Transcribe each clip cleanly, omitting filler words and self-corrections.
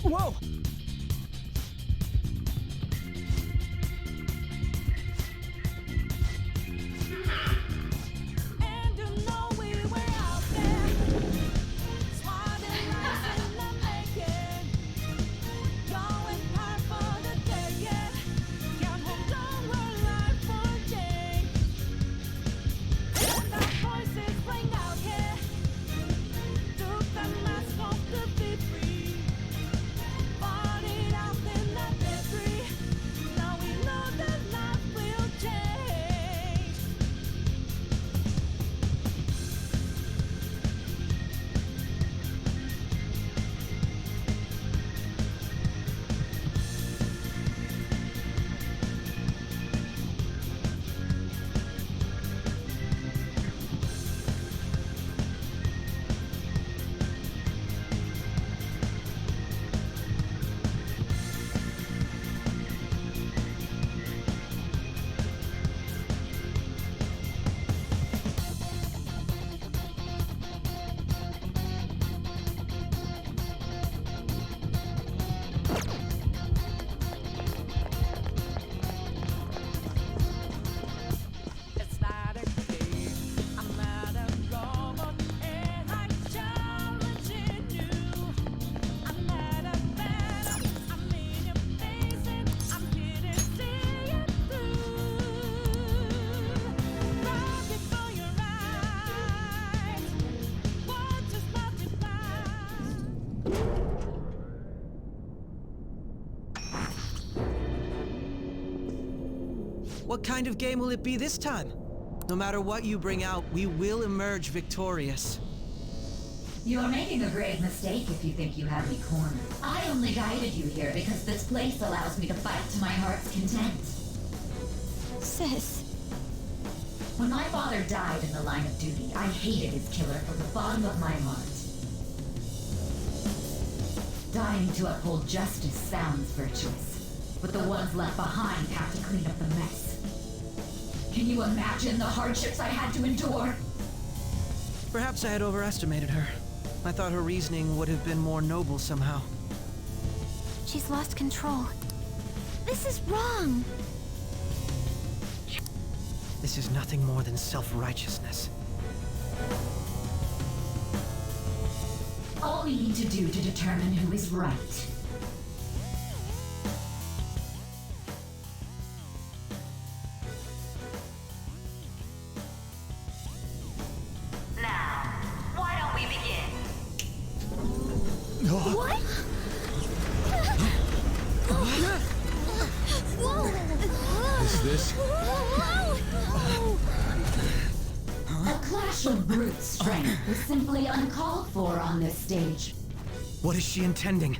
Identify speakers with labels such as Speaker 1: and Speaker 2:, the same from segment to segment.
Speaker 1: Whoa!
Speaker 2: And you know we were out there, sliding lights in the making, going hard for the taking. Can't hold on, we're life forging, and our voices ring out here. Took the mask off to be free, fought it out in the debris. Now we know that life will change. It's not a game, I'm not a robot, and I'm challenging you. I'm not a phantom, I'm in your face, and I'm here to see it through. Right before your eyes, words just multiply.
Speaker 1: What kind of game will it be this time? No matter what you bring out, we will emerge victorious.
Speaker 3: You are making a grave mistake if you think you have me cornered. I only guided you here because this place allows me to fight to my heart's content.
Speaker 4: Sis.
Speaker 3: When my father died in the line of duty, I hated his killer from the bottom of my heart. Dying to uphold justice sounds virtuous, but the ones left behind have to clean up the mess. Can you imagine the hardships I had to endure?
Speaker 1: Perhaps I had overestimated her. I thought her reasoning would have been more noble somehow.
Speaker 4: She's lost control. This is wrong.
Speaker 1: This is nothing more than self-righteousness.
Speaker 3: All we need to do to determine who is right. Now, why don't we begin?
Speaker 4: What? Whoa!
Speaker 5: Is this?
Speaker 3: A clash of brute strength was simply uncalled for on this stage.
Speaker 1: What is she intending?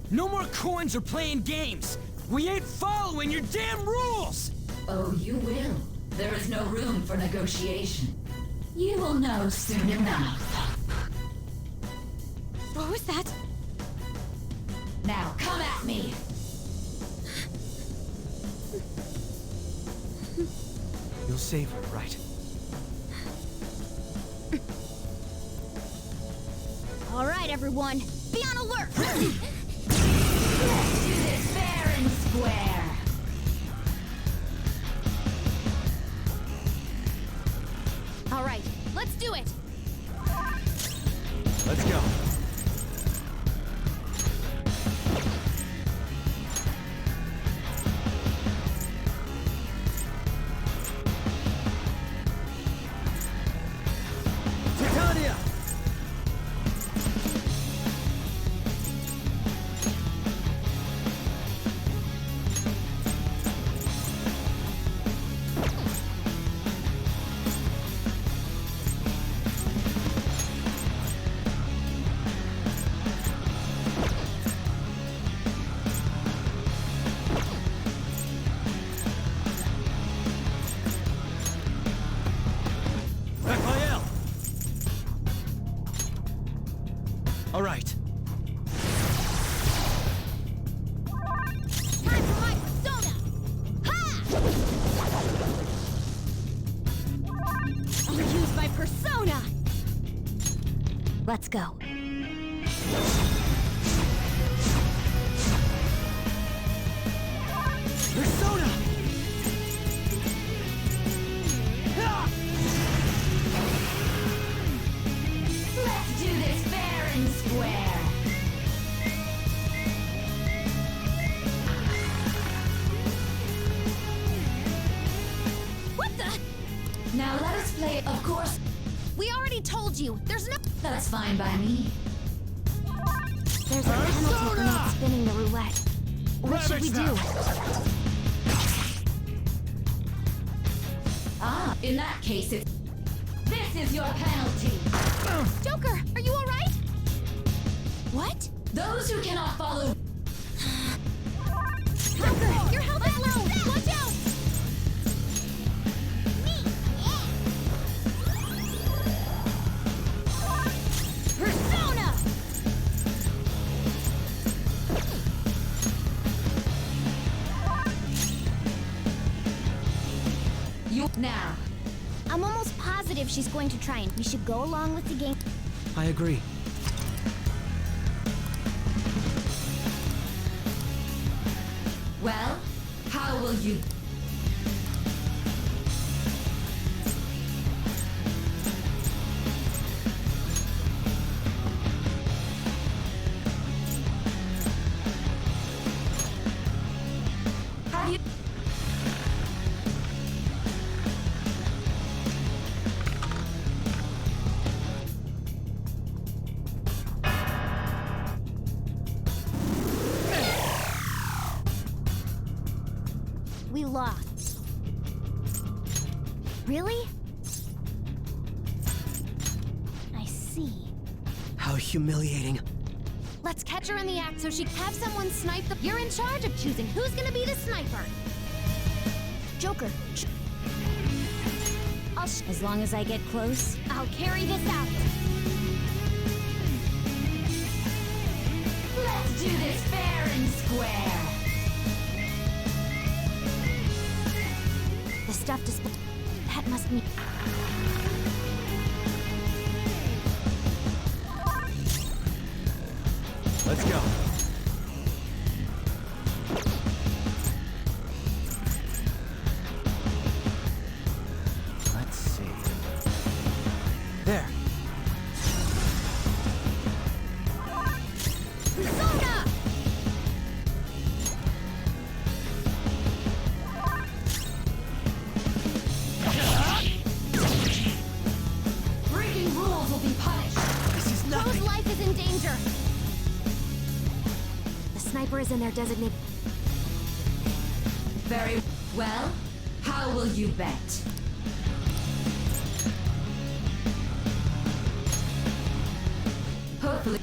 Speaker 6: No more coins or playing games! We ain't following your damn rules!
Speaker 3: Oh, you will. There is no room for negotiation. You will know soon enough.
Speaker 4: What was that?
Speaker 3: Now come at me!
Speaker 1: You'll save her, right?
Speaker 4: All right, everyone. Be on alert!
Speaker 3: Let's do this fair and square!
Speaker 4: All right, let's do it!
Speaker 5: Let's go.
Speaker 1: Titania!
Speaker 5: Raphael!
Speaker 1: All right.
Speaker 4: Time for my persona! Ha! I'll use my persona! Let's go.
Speaker 1: Persona!
Speaker 3: Let's do this fair and square.
Speaker 4: What the?
Speaker 3: Now let us play, of course.
Speaker 4: We already told you. There's no.
Speaker 3: That's fine by me.
Speaker 4: There's a penalty for not spinning the roulette. What should we do?
Speaker 3: Ah, in that case, it's... This is your penalty.
Speaker 4: Joker, are you all right? What?
Speaker 3: Those who cannot follow...
Speaker 4: Joker, your health is low. Watch out! Persona!
Speaker 3: You... Now,
Speaker 4: I'm almost positive she's going to try and we should go along with the game.
Speaker 1: I agree.
Speaker 3: well, how will you... Have you...
Speaker 4: We lost. Really? I see.
Speaker 1: How humiliating.
Speaker 4: Let's catch her in the act so she can have someone snipe the. You're in charge of choosing who's gonna be the sniper. Joker. As long as I get close, I'll carry this out.
Speaker 3: Let's do this fair and square.
Speaker 4: The stuff to split. That must mean.
Speaker 1: Let's go. Let's see. There.
Speaker 4: Persona!
Speaker 3: Breaking rules will be punished.
Speaker 1: This is
Speaker 4: Whose
Speaker 1: nothing.
Speaker 4: life is in danger? The sniper is in their designated.
Speaker 3: Very well. How will you bet? Hopefully.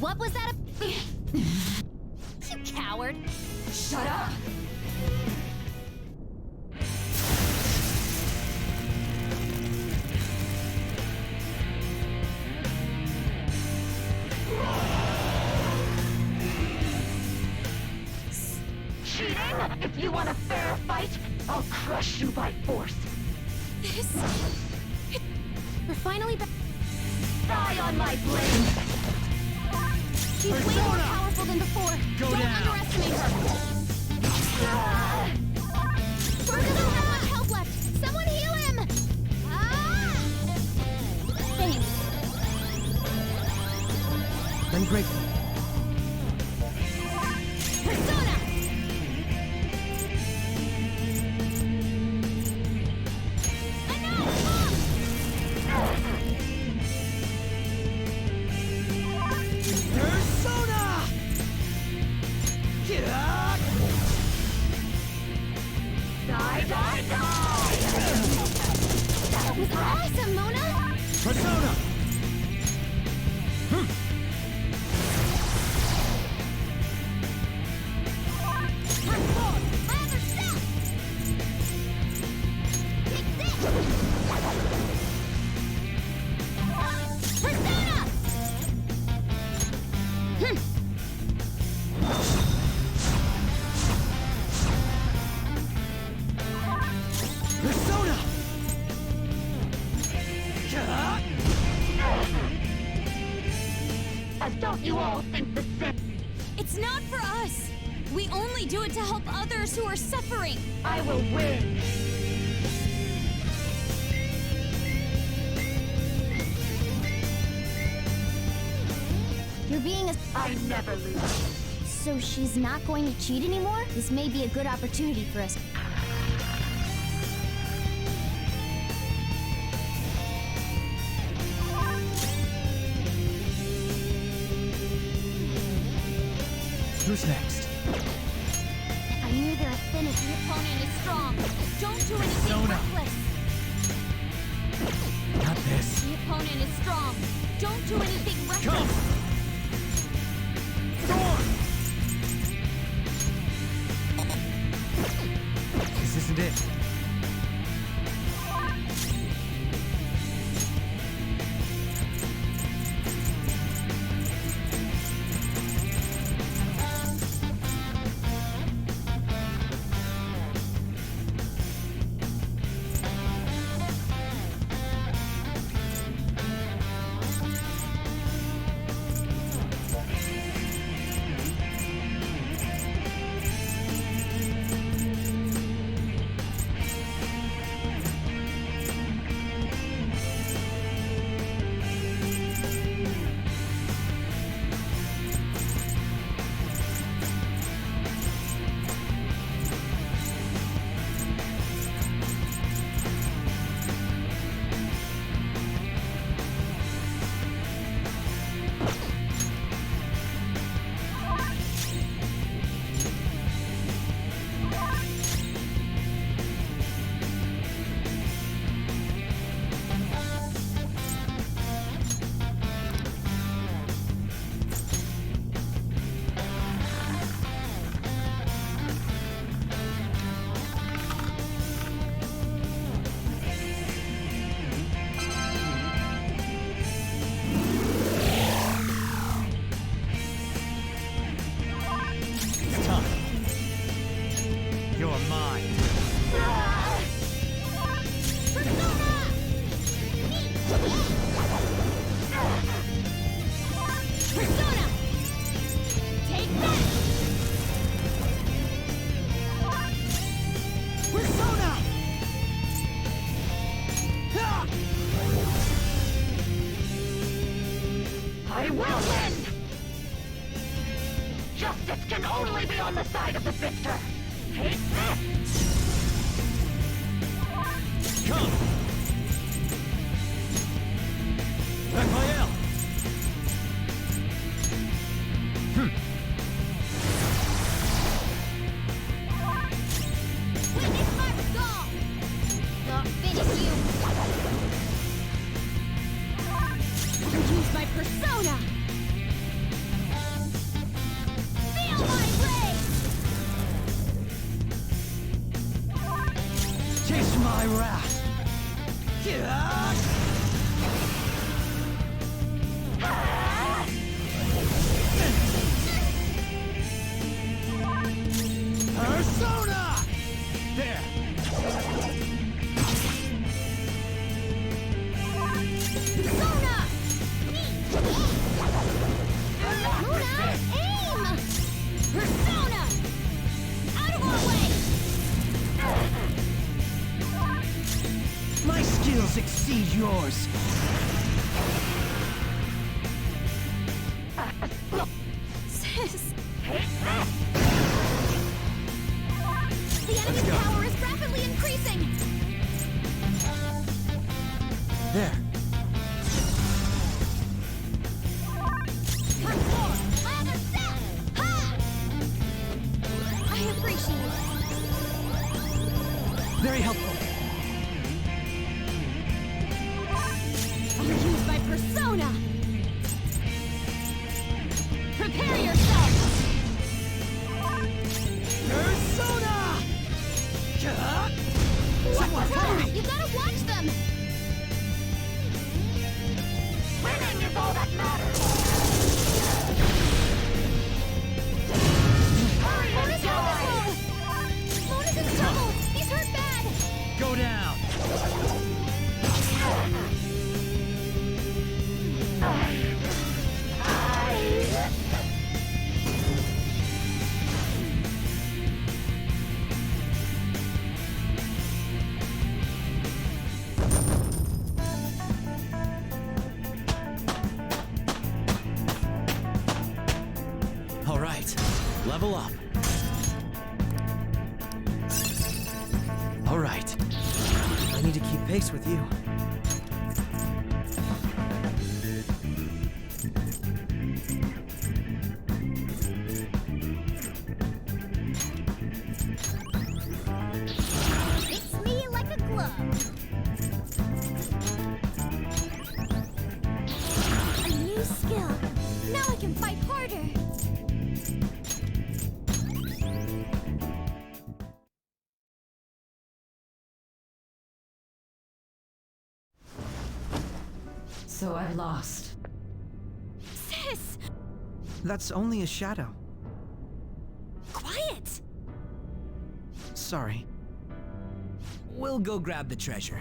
Speaker 4: What was that? You coward!
Speaker 3: Shut up! Cheating? If you want a fair fight, I'll crush you by force.
Speaker 4: This. We're finally back.
Speaker 3: Die on my blade!
Speaker 4: She's way more powerful than before.
Speaker 6: Go
Speaker 4: Don't
Speaker 6: down.
Speaker 4: underestimate her. Burger doesn't have much health left. Someone heal him! Ah! Thanks.
Speaker 1: I'm grateful.
Speaker 4: Persona!
Speaker 1: Persona! Yeah!
Speaker 3: Die, die, die!
Speaker 4: That was awesome, Mona!
Speaker 1: Persona!
Speaker 4: Transform! Rather self! Take this! Persona!
Speaker 3: And don't you all think the same?
Speaker 4: It's not for us. We only do it to help others who are suffering.
Speaker 3: I will win.
Speaker 4: You're being a...
Speaker 3: I never lose.
Speaker 4: So she's not going to cheat anymore? This may be a good opportunity for us.
Speaker 6: Who's next?
Speaker 4: I knew their affinity. The opponent is strong. Don't do anything
Speaker 6: Sona.
Speaker 4: reckless.
Speaker 6: Not this.
Speaker 4: The opponent is strong. Don't do anything reckless.
Speaker 6: Come! Thorn! This isn't it. It's time. You're mine.
Speaker 4: Persona! Take that!
Speaker 1: Persona!
Speaker 3: I will win! Justice can only be on the side of the victor. Take this!
Speaker 6: Come! Raphael!
Speaker 4: Witness my resolve! I'll finish you! I'll use my persona! Feel my rage!
Speaker 1: Taste my wrath! Persona! There!
Speaker 4: Persona! Luna, aim! Persona! Out of our way!
Speaker 1: My skills exceed yours!
Speaker 4: Sis! The enemy's power is rapidly increasing!
Speaker 6: There.
Speaker 4: Hardcore! My other step! Ha! I appreciate it.
Speaker 1: Very helpful.
Speaker 4: I'll use my persona! Prepare yourself!
Speaker 1: Persona! Someone help me!
Speaker 4: You gotta watch them!
Speaker 3: Winning is all that matters! Hurry and
Speaker 4: Mona's
Speaker 3: die!
Speaker 4: Mona's in trouble! He's hurt bad!
Speaker 6: level up. All right.
Speaker 1: I need to keep pace with you.
Speaker 4: Fits me like a glove. A new skill. Now I can fight harder.
Speaker 3: So I lost.
Speaker 4: Sis!
Speaker 1: That's only a shadow.
Speaker 4: Quiet!
Speaker 1: Sorry.
Speaker 6: We'll go grab the treasure.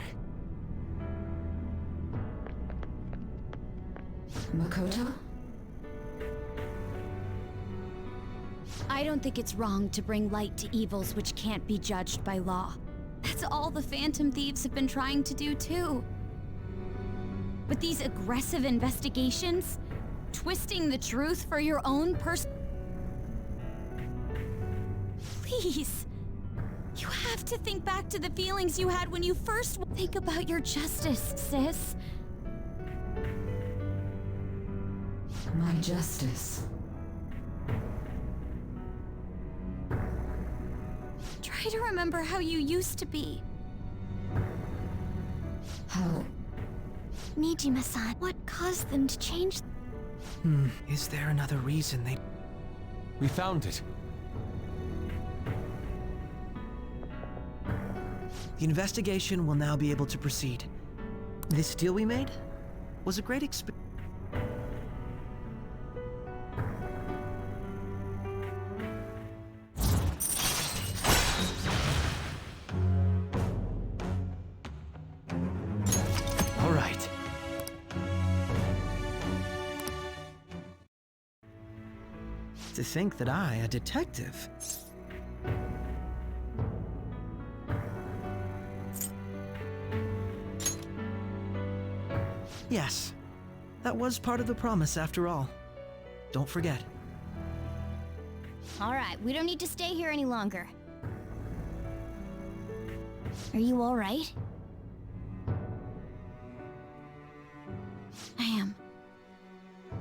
Speaker 3: Makoto?
Speaker 4: I don't think it's wrong to bring light to evils which can't be judged by law. That's all the Phantom Thieves have been trying to do too. But these aggressive investigations, twisting the truth for your own Please. You have to think back to the feelings you had when you first think about your justice, sis.
Speaker 3: My justice.
Speaker 4: Try to remember how you used to be.
Speaker 3: How?
Speaker 4: Nijima-san, what caused them to change?
Speaker 1: Is there another reason they...
Speaker 5: We found it.
Speaker 1: The investigation will now be able to proceed. This deal we made was a great experience.
Speaker 6: All right.
Speaker 1: To think that I, a detective... Yes, that was part of the promise after all. Don't forget.
Speaker 4: All right, we don't need to stay here any longer. Are you all right? I am.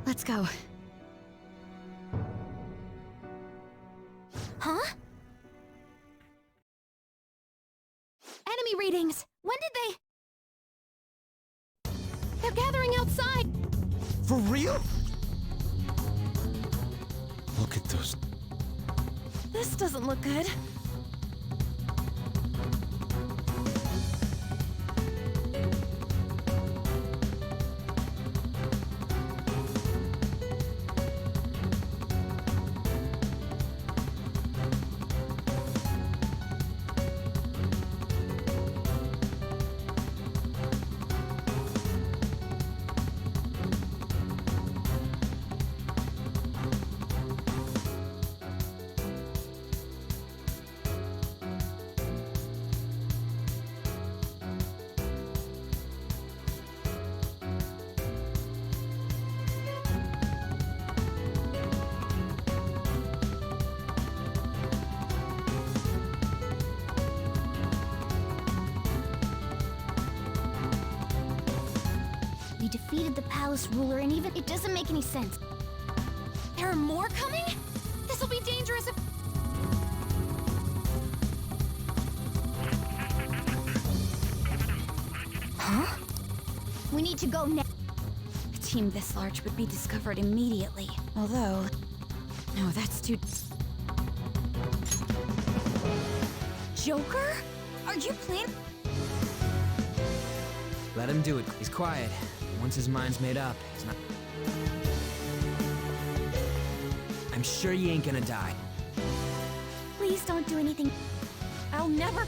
Speaker 4: Let's go. Huh? Enemy readings! When did they... They're gathering outside!
Speaker 5: For real? Look at those.
Speaker 4: This doesn't look good. We defeated the palace ruler and even... It doesn't make any sense. There are more coming? This'll be dangerous if... Huh? We need to go now. A team this large would be discovered immediately. Although... No, that's too... Joker? Are you playing...
Speaker 6: Let him do it. He's quiet. Once his mind's made up, he's not... I'm sure you ain't gonna die.
Speaker 4: Please don't do anything. I'll never...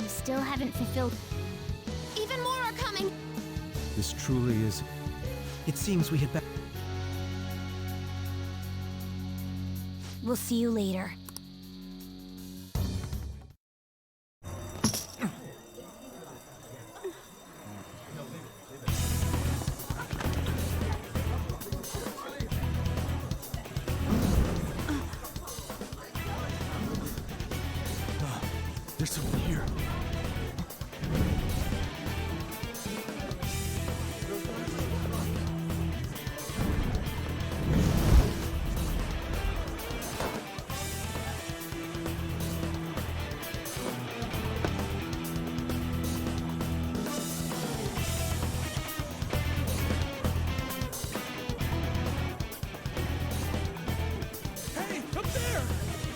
Speaker 4: You still haven't fulfilled... Even more are coming!
Speaker 5: This truly is.
Speaker 1: It seems we had better...
Speaker 4: We'll see you later.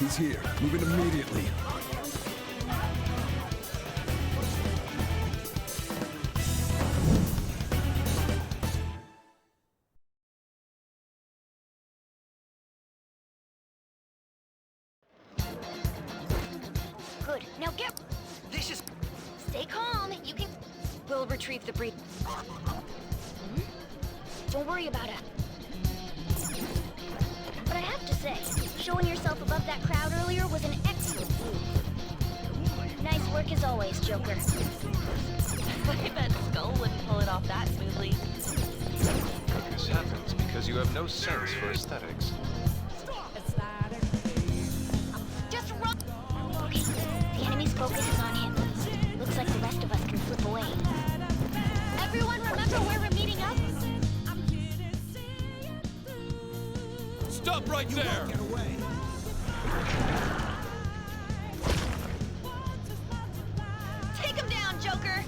Speaker 5: He's here. Move it immediately.
Speaker 7: Good. Now get.
Speaker 1: This is...
Speaker 7: Stay calm. You can. We'll retrieve the breed. Don't worry about it. But I have to say, showing yourself above that crowd earlier was an excellent move. Nice work as always, Joker.
Speaker 2: I bet Skull wouldn't pull it off that smoothly.
Speaker 8: This happens because you have no sense for aesthetics.
Speaker 7: Just run! Okay, the enemy's focus is on him. Looks like the rest of us can slip away. Everyone remember where we're meeting up?
Speaker 6: Stop right there!
Speaker 1: Get away.
Speaker 7: Take him down, Joker!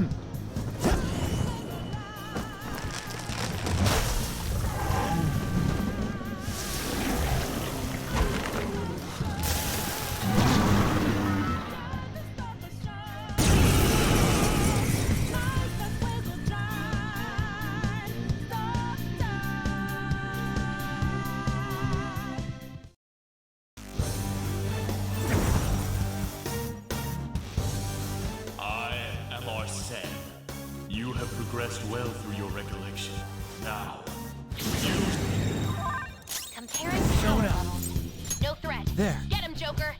Speaker 9: I am Arsene. You have progressed well through your recollection. Now,
Speaker 7: Comparing power levels. No threat.
Speaker 1: There.
Speaker 7: Get him, Joker!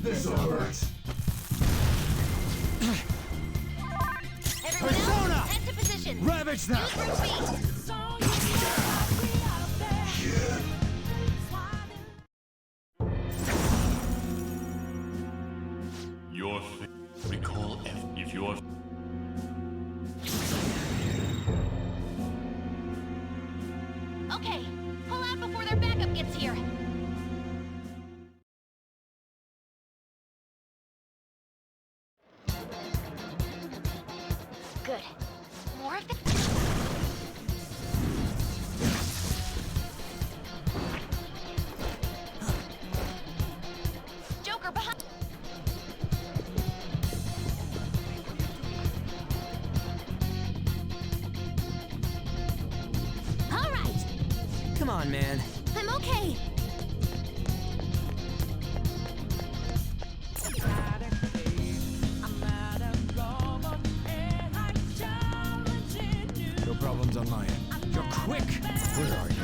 Speaker 9: this'll hurt.
Speaker 7: Everyone
Speaker 1: Persona!
Speaker 7: else, head to position.
Speaker 1: Ravage them!
Speaker 7: Use retreat.
Speaker 9: Your recall if your
Speaker 7: Okay, pull out before their backup gets here. Good. More of the... Joker, behind...
Speaker 4: All right,
Speaker 1: Come on, man.
Speaker 4: I'm okay.
Speaker 5: No problems on my end.
Speaker 1: You're quick.
Speaker 5: Where are you?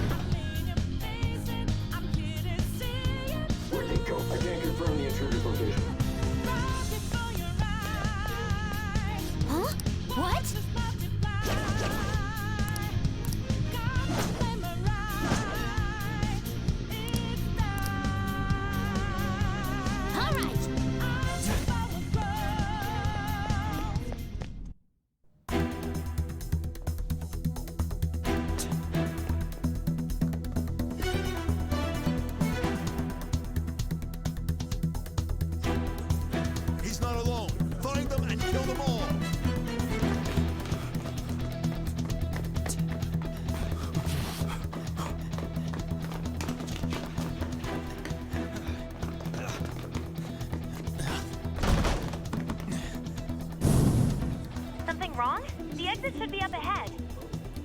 Speaker 10: Where'd they go? I can't confirm the intruder's location.
Speaker 4: Huh? What? All right.
Speaker 11: He's not alone. Find them and kill them all.
Speaker 7: Something wrong? The exit should be up ahead.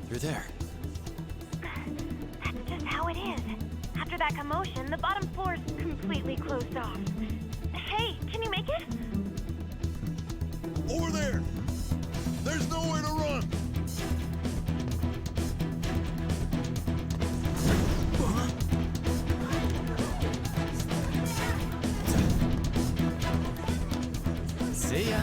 Speaker 5: You're there.
Speaker 7: That's just how it is. After that commotion, the bottom floor's completely closed off. Hey, can you make it?
Speaker 11: Over there. There's nowhere to run.
Speaker 5: See ya.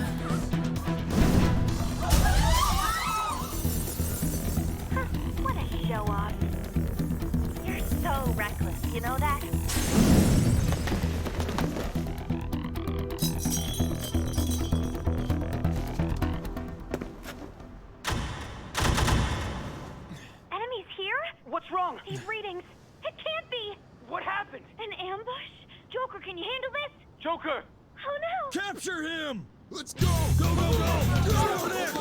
Speaker 7: What a show off. You're so reckless, you know that? Enemies here?
Speaker 6: What's wrong?
Speaker 7: These readings. It can't be.
Speaker 6: What happened?
Speaker 7: An ambush? Joker, can you handle this?
Speaker 6: Joker!
Speaker 7: Oh no!
Speaker 11: Capture him. Let's go. Go, go, go. Go over there.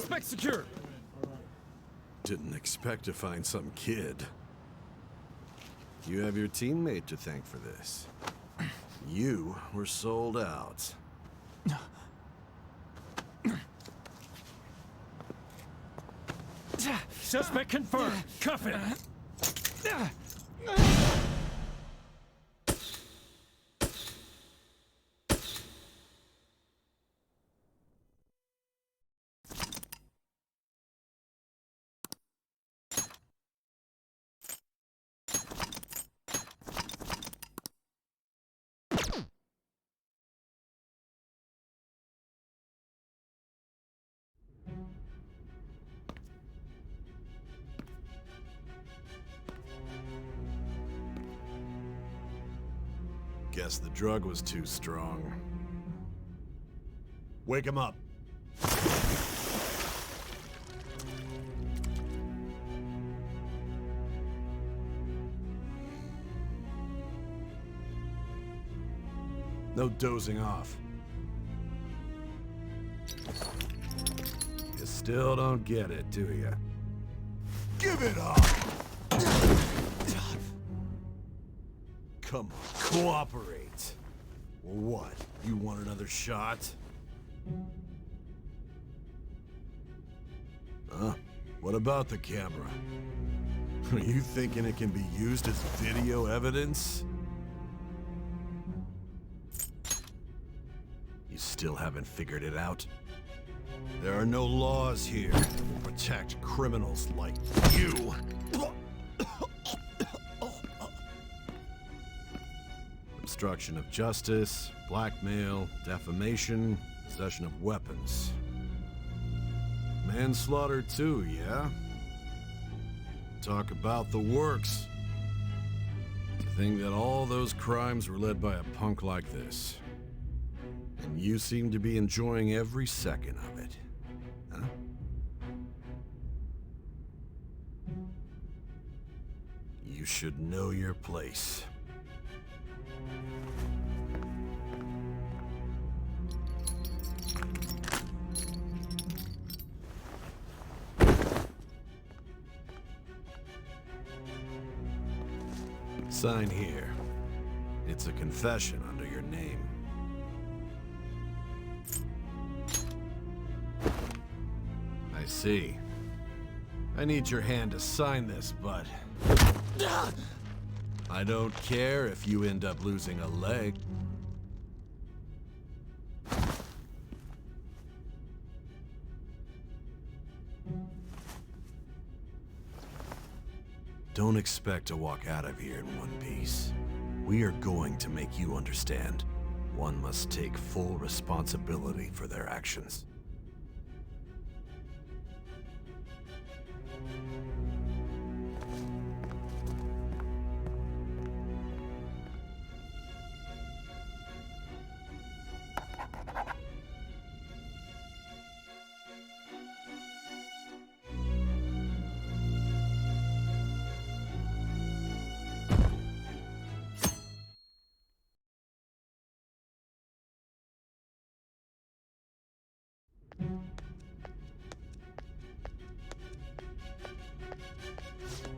Speaker 6: Suspect secure!
Speaker 11: Didn't expect to find some kid. You have your teammate to thank for this. You were sold out.
Speaker 6: Suspect confirmed. Cuff him.
Speaker 11: Guess the drug was too strong. Wake him up. No dozing off. You still don't get it, do you? Give it up! Come on, cooperate. Well, what? You want another shot? Huh? What about the camera? Are you thinking it can be used as video evidence? You still haven't figured it out? There are no laws here to protect criminals like you. Obstruction of justice, blackmail, defamation, possession of weapons. Manslaughter too, yeah? Talk about the works. To think that all those crimes were led by a punk like this. And you seem to be enjoying every second of it. Huh? You should know your place. Sign here. It's a confession under your name. I see. I need your hand to sign this, but... I don't care if you end up losing a leg. Don't expect to walk out of here in one piece. We are going to make you understand. One must take full responsibility for their actions.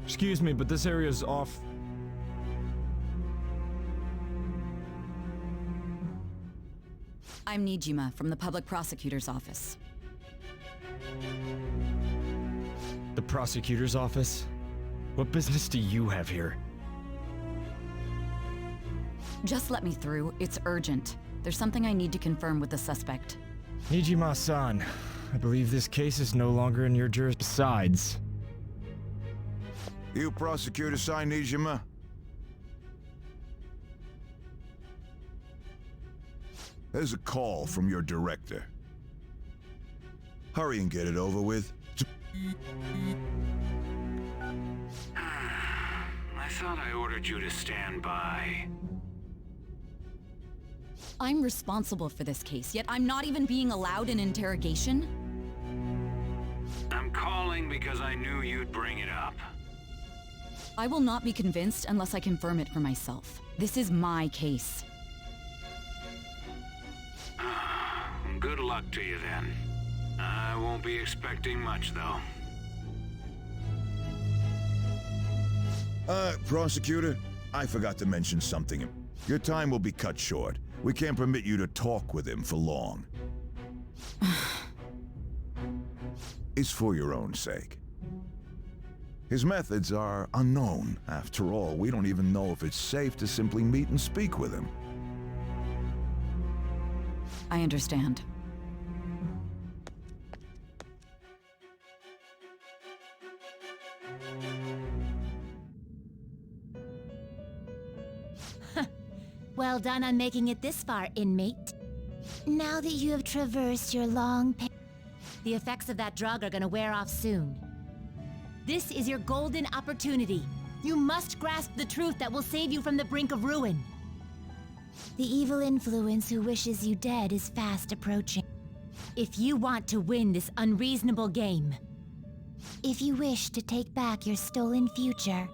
Speaker 6: Excuse me, but this area's off.
Speaker 3: I'm Nijima from the Public Prosecutor's Office.
Speaker 6: The prosecutor's office? What business do you have here?
Speaker 3: Just let me through. It's urgent. There's something I need to confirm with the suspect.
Speaker 6: Nijima-san, I believe this case is no longer in your jurisdiction. Besides,
Speaker 12: You prosecutor sign Nijima? There's a call from your director. Hurry and get it over with.
Speaker 13: I thought I ordered you to stand by.
Speaker 3: I'm responsible for this case, yet I'm not even being allowed an interrogation?
Speaker 13: I'm calling because I knew you'd bring it up.
Speaker 3: I will not be convinced unless I confirm it for myself. This is my case.
Speaker 13: Good luck to you then. I won't be expecting much, though.
Speaker 12: Prosecutor, I forgot to mention something. Your time will be cut short. We can't permit you to talk with him for long. It's for your own sake. His methods are unknown. After all, we don't even know if it's safe to simply meet and speak with him.
Speaker 3: I understand.
Speaker 14: Well done on making it this far, inmate. Now that you have traversed your long the effects of that drug are gonna wear off soon. This is your golden opportunity. You must grasp the truth that will save you from the brink of ruin. The evil influence who wishes you dead is fast approaching. If you want to win this unreasonable game, if you wish to take back your stolen future,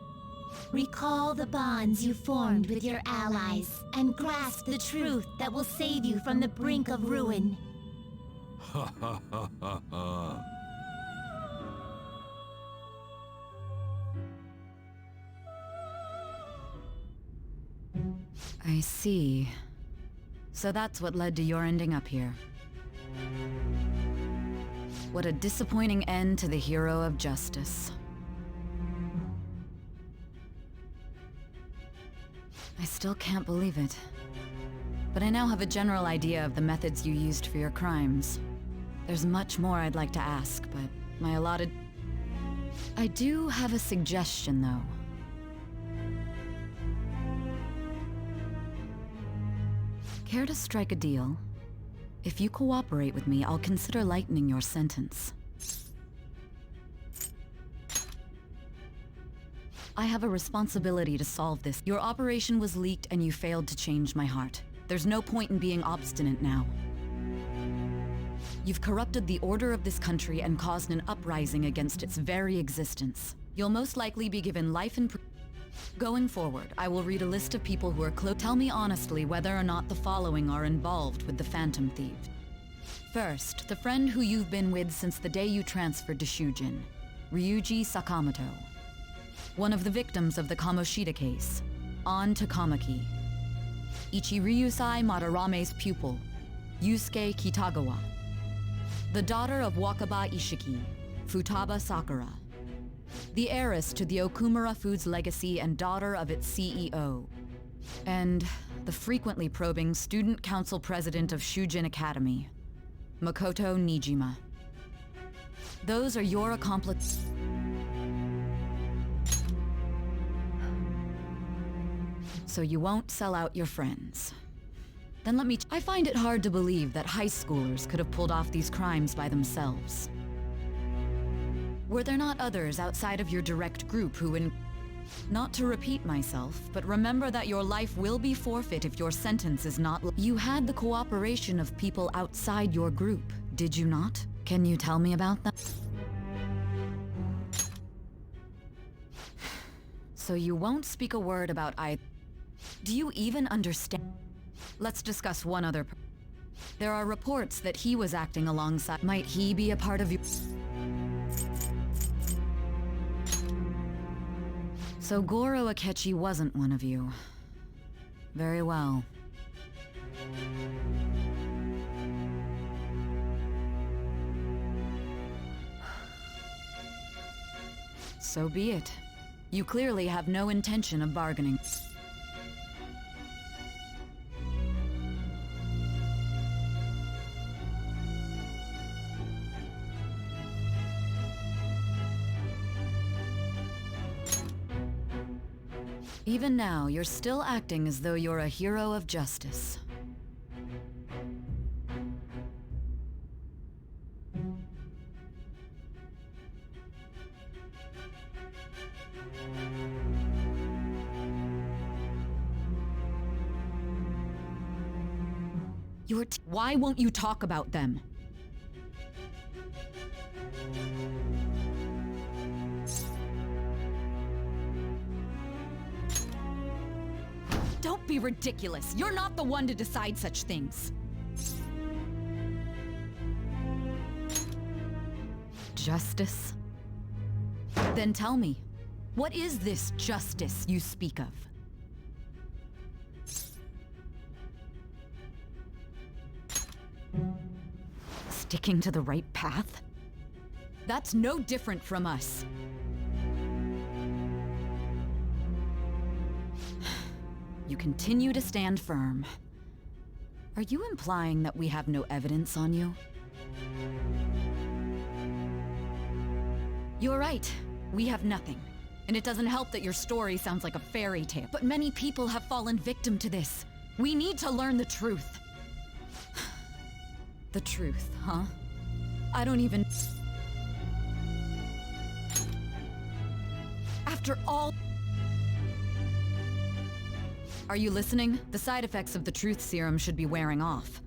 Speaker 14: recall the bonds you formed with your allies and grasp the truth that will save you from the brink of ruin.
Speaker 11: Ha ha ha ha ha.
Speaker 3: I see. So that's what led to your ending up here. What a disappointing end to the hero of justice. I still can't believe it. But I now have a general idea of the methods you used for your crimes. There's much more I'd like to ask, but my allotted... I do have a suggestion, though. Care to strike a deal? If you cooperate with me, I'll consider lightening your sentence. I have a responsibility to solve this. Your operation was leaked and you failed to change my heart. There's no point in being obstinate now. You've corrupted the order of this country and caused an uprising against its very existence. You'll most likely be given life in prison. Going forward, I will read a list of people who are close. Tell me honestly whether or not the following are involved with the Phantom Thieves. First, the friend who you've been with since the day you transferred to Shujin, Ryuji Sakamoto. One of the victims of the Kamoshida case, An Takamaki. Ichiryusai Madarame's pupil, Yusuke Kitagawa. The daughter of Wakaba Ishiki, Futaba Sakura. The heiress to the Okumura Foods legacy and daughter of its CEO. And the frequently probing student council president of Shujin Academy, Makoto Nijima. Those are your accomplices. So you won't sell out your friends. Then let me... I find it hard to believe that high schoolers could have pulled off these crimes by themselves. Were there not others outside of your direct group who Not to repeat myself, but remember that your life will be forfeit if your sentence is not... You had the cooperation of people outside your group, did you not? Can you tell me about that? So you won't speak a word about Do you even understand? Let's discuss one other... There are reports that he was acting alongside... Might he be a part of you? So Goro Akechi wasn't one of you. Very well. So be it. You clearly have no intention of bargaining. Even now, you're still acting as though you're a hero of justice. Why won't you talk about them? Don't be ridiculous. You're not the one to decide such things. Justice? Then tell me, what is this justice you speak of? Sticking to the right path? That's no different from us. You continue to stand firm. Are you implying that we have no evidence on you? You're right. We have nothing. And it doesn't help that your story sounds like a fairy tale. But many people have fallen victim to this. We need to learn the truth. The truth, huh? I don't even... After all... Are you listening? The side effects of the truth serum should be wearing off.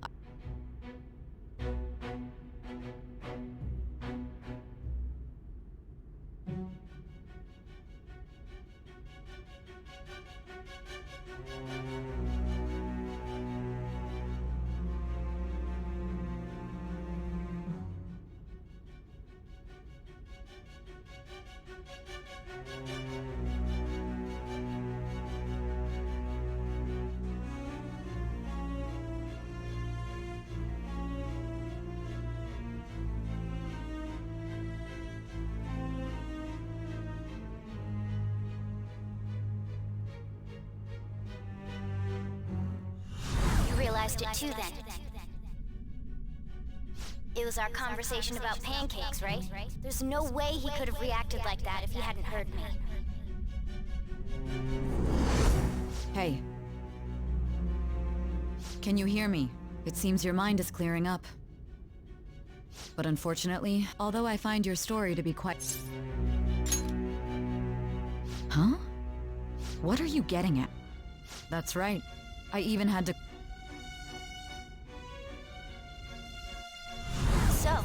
Speaker 7: Realized it too then. It was our conversation about pancakes, right? There's no way he could have reacted like that if he hadn't heard me.
Speaker 3: Hey. Can you hear me? It seems your mind is clearing up. But unfortunately, although I find your story to be quite... Huh? What are you getting at? That's right. I even had to...
Speaker 7: So,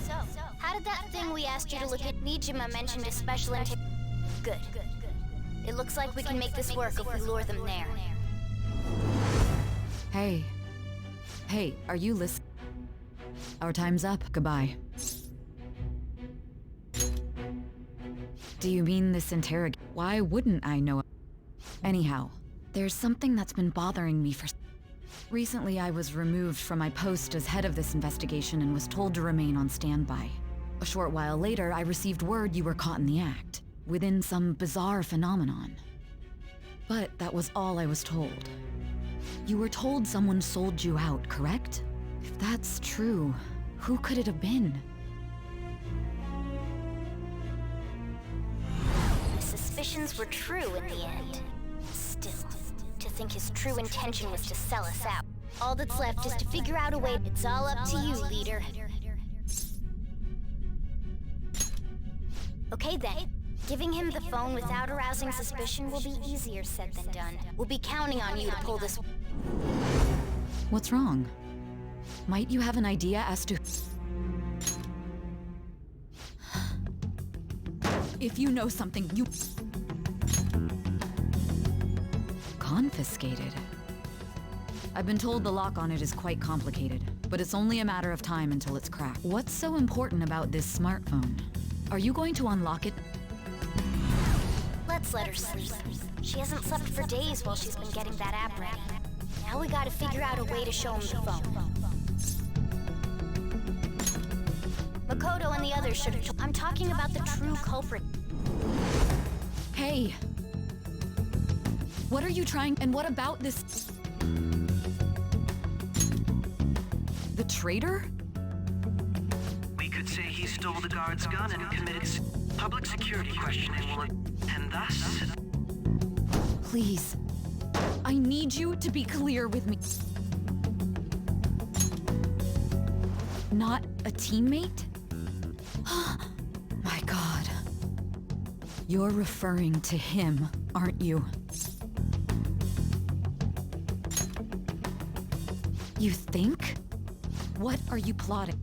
Speaker 7: how did that thing we asked you to look at Nijima mentioned a special Good. It looks like we can make this work if we lure them there.
Speaker 3: Hey. Hey, are you listening? Our time's up. Goodbye. Do you mean this interrogation? Why wouldn't I know? Anyhow, there's something that's been bothering me for... Recently, I was removed from my post as head of this investigation and was told to remain on standby. A short while later, I received word you were caught in the act, within some bizarre phenomenon. But that was all I was told. You were told someone sold you out, correct? If that's true, who could it have been?
Speaker 7: My suspicions were true in the end. Still, to think his true intention was to sell us out. All that's left is to figure out a way. It's all up to you, leader. Okay then. Giving him the phone without arousing suspicion will be easier said than done. We'll be counting on you to pull this...
Speaker 3: What's wrong? Might you have an idea as to... If you know something, you... Confiscated? I've been told the lock on it is quite complicated, but it's only a matter of time until it's cracked. What's so important about this smartphone? Are you going to unlock it?
Speaker 7: Let's let her sleep. She hasn't slept for days while she's been getting that app ready. Now we gotta figure out a way to show him the phone. Makoto and the others should have... I'm talking about the true culprit.
Speaker 3: Hey! What are you trying... And what about this... The traitor?
Speaker 1: We could say he stole the guard's gun and committed public security questioning, and thus...
Speaker 3: Please. I need you to be clear with me. Not a teammate? My God. You're referring to him, aren't you? You think? What are you plotting?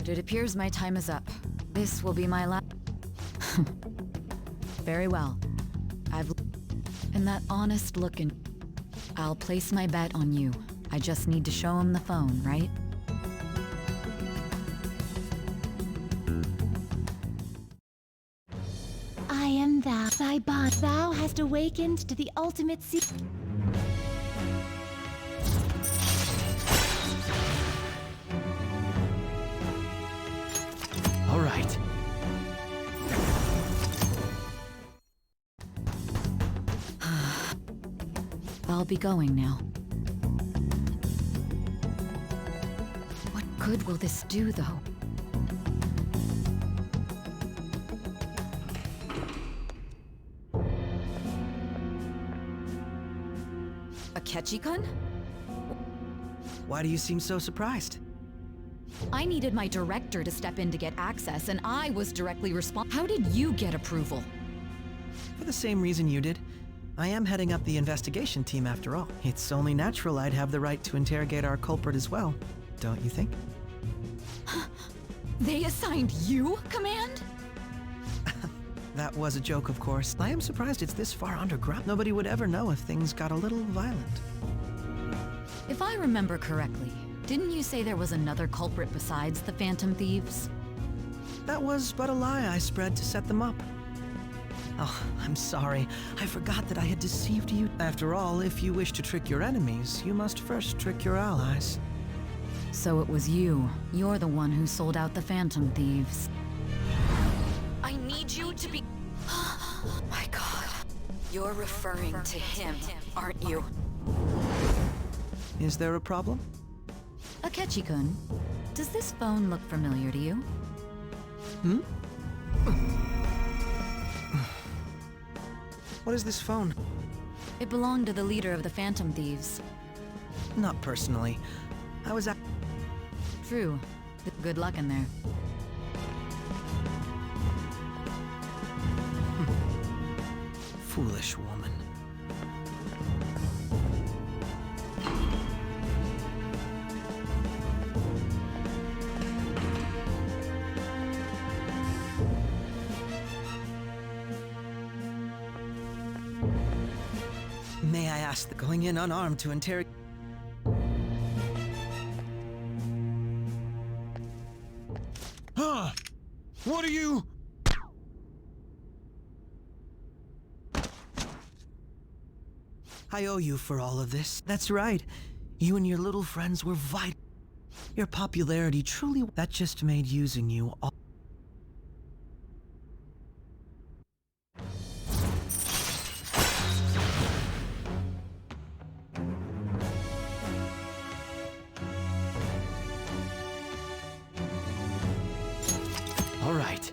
Speaker 3: It appears my time is up. This will be my last... Very well. And that honest look in... I'll place my bet on you. I just need to show him the phone, right?
Speaker 14: bond. Thou hast awakened to the ultimate
Speaker 6: All right.
Speaker 3: I'll be going now. What good will this do, though? Akechi-kun?
Speaker 1: Why do you seem so surprised?
Speaker 3: I needed my director to step in to get access, and I was directly responsible. How did you get approval?
Speaker 1: For the same reason you did. I am heading up the investigation team after all. It's only natural I'd have the right to interrogate our culprit as well, don't you think?
Speaker 3: They assigned you command?
Speaker 1: That was a joke, of course. I am surprised it's this far underground. Nobody would ever know if things got a little violent.
Speaker 3: If I remember correctly, didn't you say there was another culprit besides the Phantom Thieves?
Speaker 1: That was but a lie I spread to set them up. Oh, I'm sorry. I forgot that I had deceived you. After all, if you wish to trick your enemies, you must first trick your allies.
Speaker 3: So it was you. You're the one who sold out the Phantom Thieves. I need you to be... My God. You're referring to him, aren't you?
Speaker 1: Is there a problem?
Speaker 3: Akechi-kun, does this phone look familiar to you?
Speaker 1: Hmm? What is this phone?
Speaker 3: It belonged to the leader of the Phantom Thieves.
Speaker 1: Not personally. I was at...
Speaker 3: True. Good luck in there.
Speaker 1: Foolish woman. May I ask that going in unarmed to interrogate...
Speaker 5: Huh? What are you...
Speaker 1: I owe you for all of this. That's right. You and your little friends were vital. Your popularity truly... That just made using you all...
Speaker 6: All right.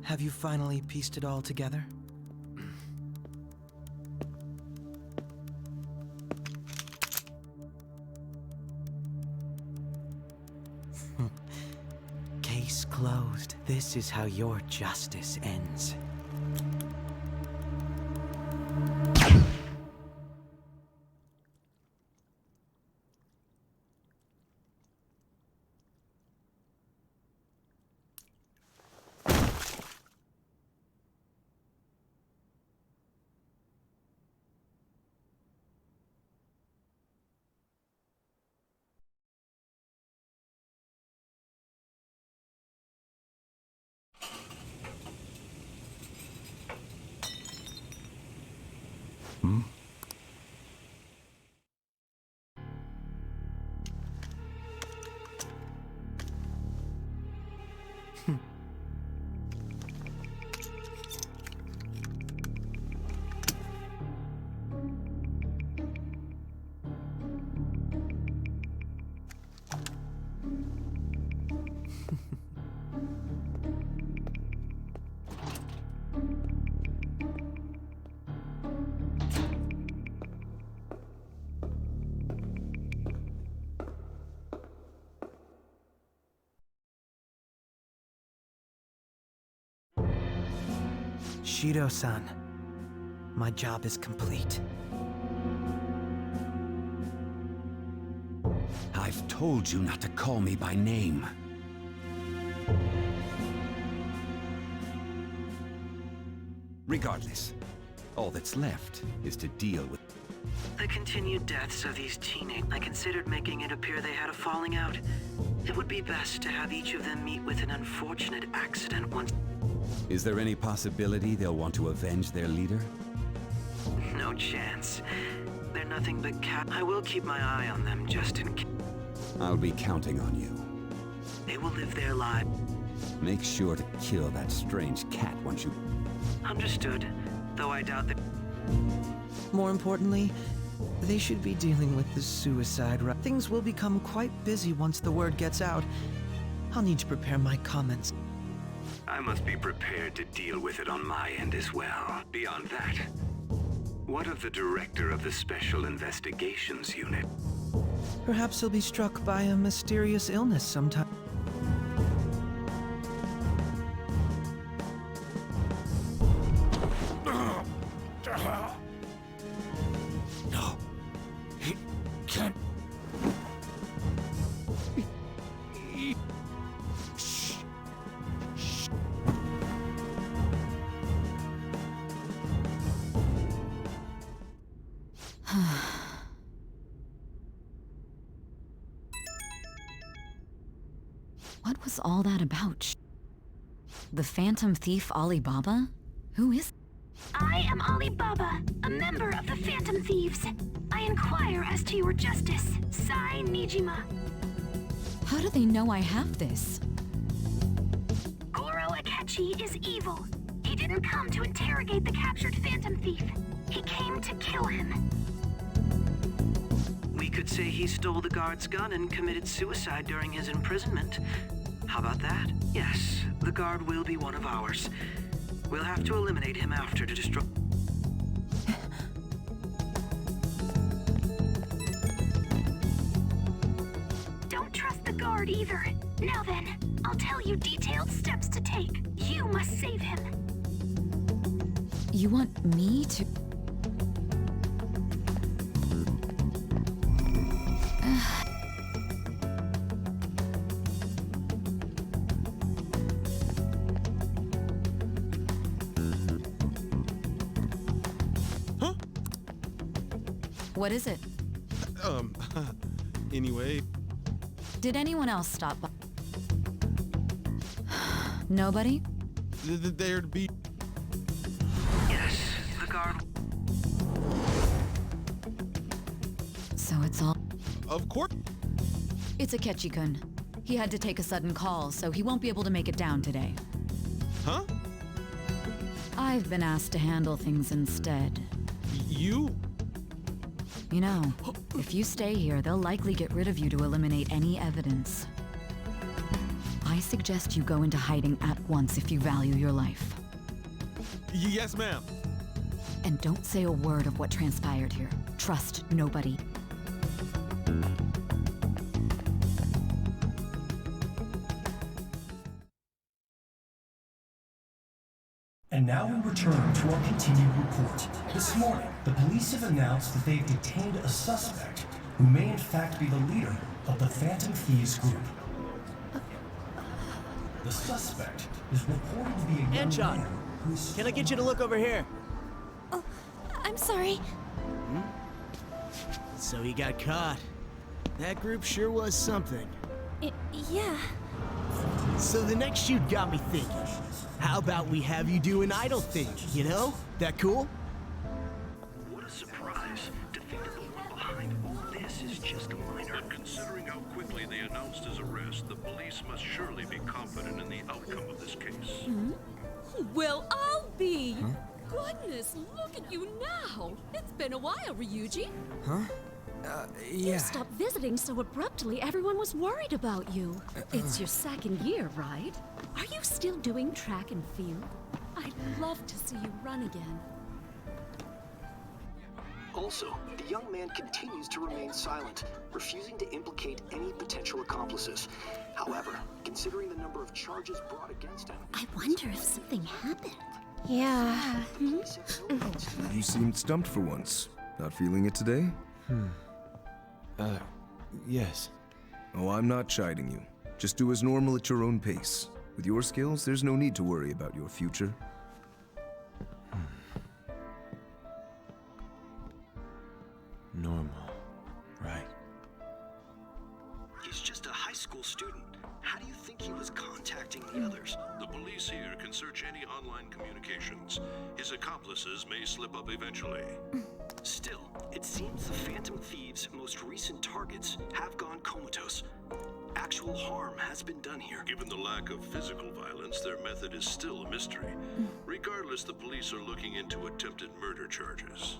Speaker 1: Have you finally pieced it all together? Case closed. This is how your justice ends.
Speaker 12: Hmm?
Speaker 1: Shido-san, my job is complete.
Speaker 15: I've told you not to call me by name. Regardless, all that's left is to deal with...
Speaker 1: The continued deaths of these teenagers. I considered making it appear they had a falling out. It would be best to have each of them meet with an unfortunate accident once.
Speaker 15: Is there any possibility they'll want to avenge their leader?
Speaker 1: No chance. They're nothing but cat. I will keep my eye on them just in case.
Speaker 15: I'll be counting on you.
Speaker 1: They will live their lives.
Speaker 15: Make sure to kill that strange cat once you...
Speaker 1: Understood, though I doubt that... More importantly, they should be dealing with the suicide rate. Things will become quite busy once the word gets out. I'll need to prepare my comments.
Speaker 13: I must be prepared to deal with it on my end as well. Beyond that, what of the director of the Special Investigations Unit?
Speaker 1: Perhaps he'll be struck by a mysterious illness sometime.
Speaker 6: No. He can't. Shh. Shh.
Speaker 3: What was all that about? The Phantom Thief Alibaba? Who is...
Speaker 7: I am Alibaba, a member of the Phantom Thieves. I inquire as to your justice, Sai Nijima.
Speaker 3: How do they know I have this?
Speaker 7: Goro Akechi is evil. He didn't come to interrogate the captured Phantom Thief. He came to kill him.
Speaker 1: We could say he stole the guard's gun and committed suicide during his imprisonment. How about that? Yes, the guard will be one of ours. We'll have to eliminate him after to destroy...
Speaker 7: Don't trust the guard either. Now then, I'll tell you detailed steps to take. You must save him.
Speaker 3: You want me to... What is it?
Speaker 5: Anyway.
Speaker 3: Did anyone else stop by? Nobody?
Speaker 5: There to be...
Speaker 1: Yes, the guard...
Speaker 3: So it's all...
Speaker 5: Of course.
Speaker 3: It's Akechi-kun. He had to take a sudden call, so he won't be able to make it down today.
Speaker 5: Huh?
Speaker 3: I've been asked to handle things instead.
Speaker 5: You?
Speaker 3: You know, if you stay here, they'll likely get rid of you to eliminate any evidence. I suggest you go into hiding at once if you value your life.
Speaker 5: Yes, ma'am.
Speaker 3: And don't say a word of what transpired here. Trust nobody.
Speaker 16: And now we return to our continued report. This morning, the police have announced that they've detained a suspect who may in fact be the leader of the Phantom Thieves group. The suspect is reported to be a young man who's...
Speaker 17: Can I get you to look over here?
Speaker 14: Oh, I'm sorry.
Speaker 17: So he got caught. That group sure was something.
Speaker 14: Yeah.
Speaker 17: So the next shoot got me thinking. How about we have you do an idol thing, you know? That cool?
Speaker 1: What a surprise to think that the one behind all this is just a minor.
Speaker 18: But considering how quickly they announced his arrest, the police must surely be confident in the outcome of this case.
Speaker 2: Well, I'll be. Goodness, look at you now. It's been a while, Ryuji.
Speaker 6: Huh?
Speaker 2: You stopped visiting so abruptly, everyone was worried about you. It's your second year, right? Are you still doing track and field? I'd love to see you run again.
Speaker 19: Also, the young man continues to remain silent, refusing to implicate any potential accomplices. However, considering the number of charges brought against him...
Speaker 14: I wonder if something happened.
Speaker 20: Yeah. You seemed stumped for once. Not feeling it today?
Speaker 5: Yes.
Speaker 20: Oh, I'm not chiding you. Just do as normal at your own pace. With your skills, there's no need to worry about your future.
Speaker 5: Normal, right?
Speaker 19: He's just a high school student. How do you think he was contacting the others?
Speaker 18: The police here can search any online communications. His accomplices may slip up eventually.
Speaker 19: Still, it seems the Phantom Thieves' most recent targets have gone comatose. Actual harm has been done here.
Speaker 18: Given the lack of physical violence, their method is still a mystery. Regardless, the police are looking into attempted murder charges.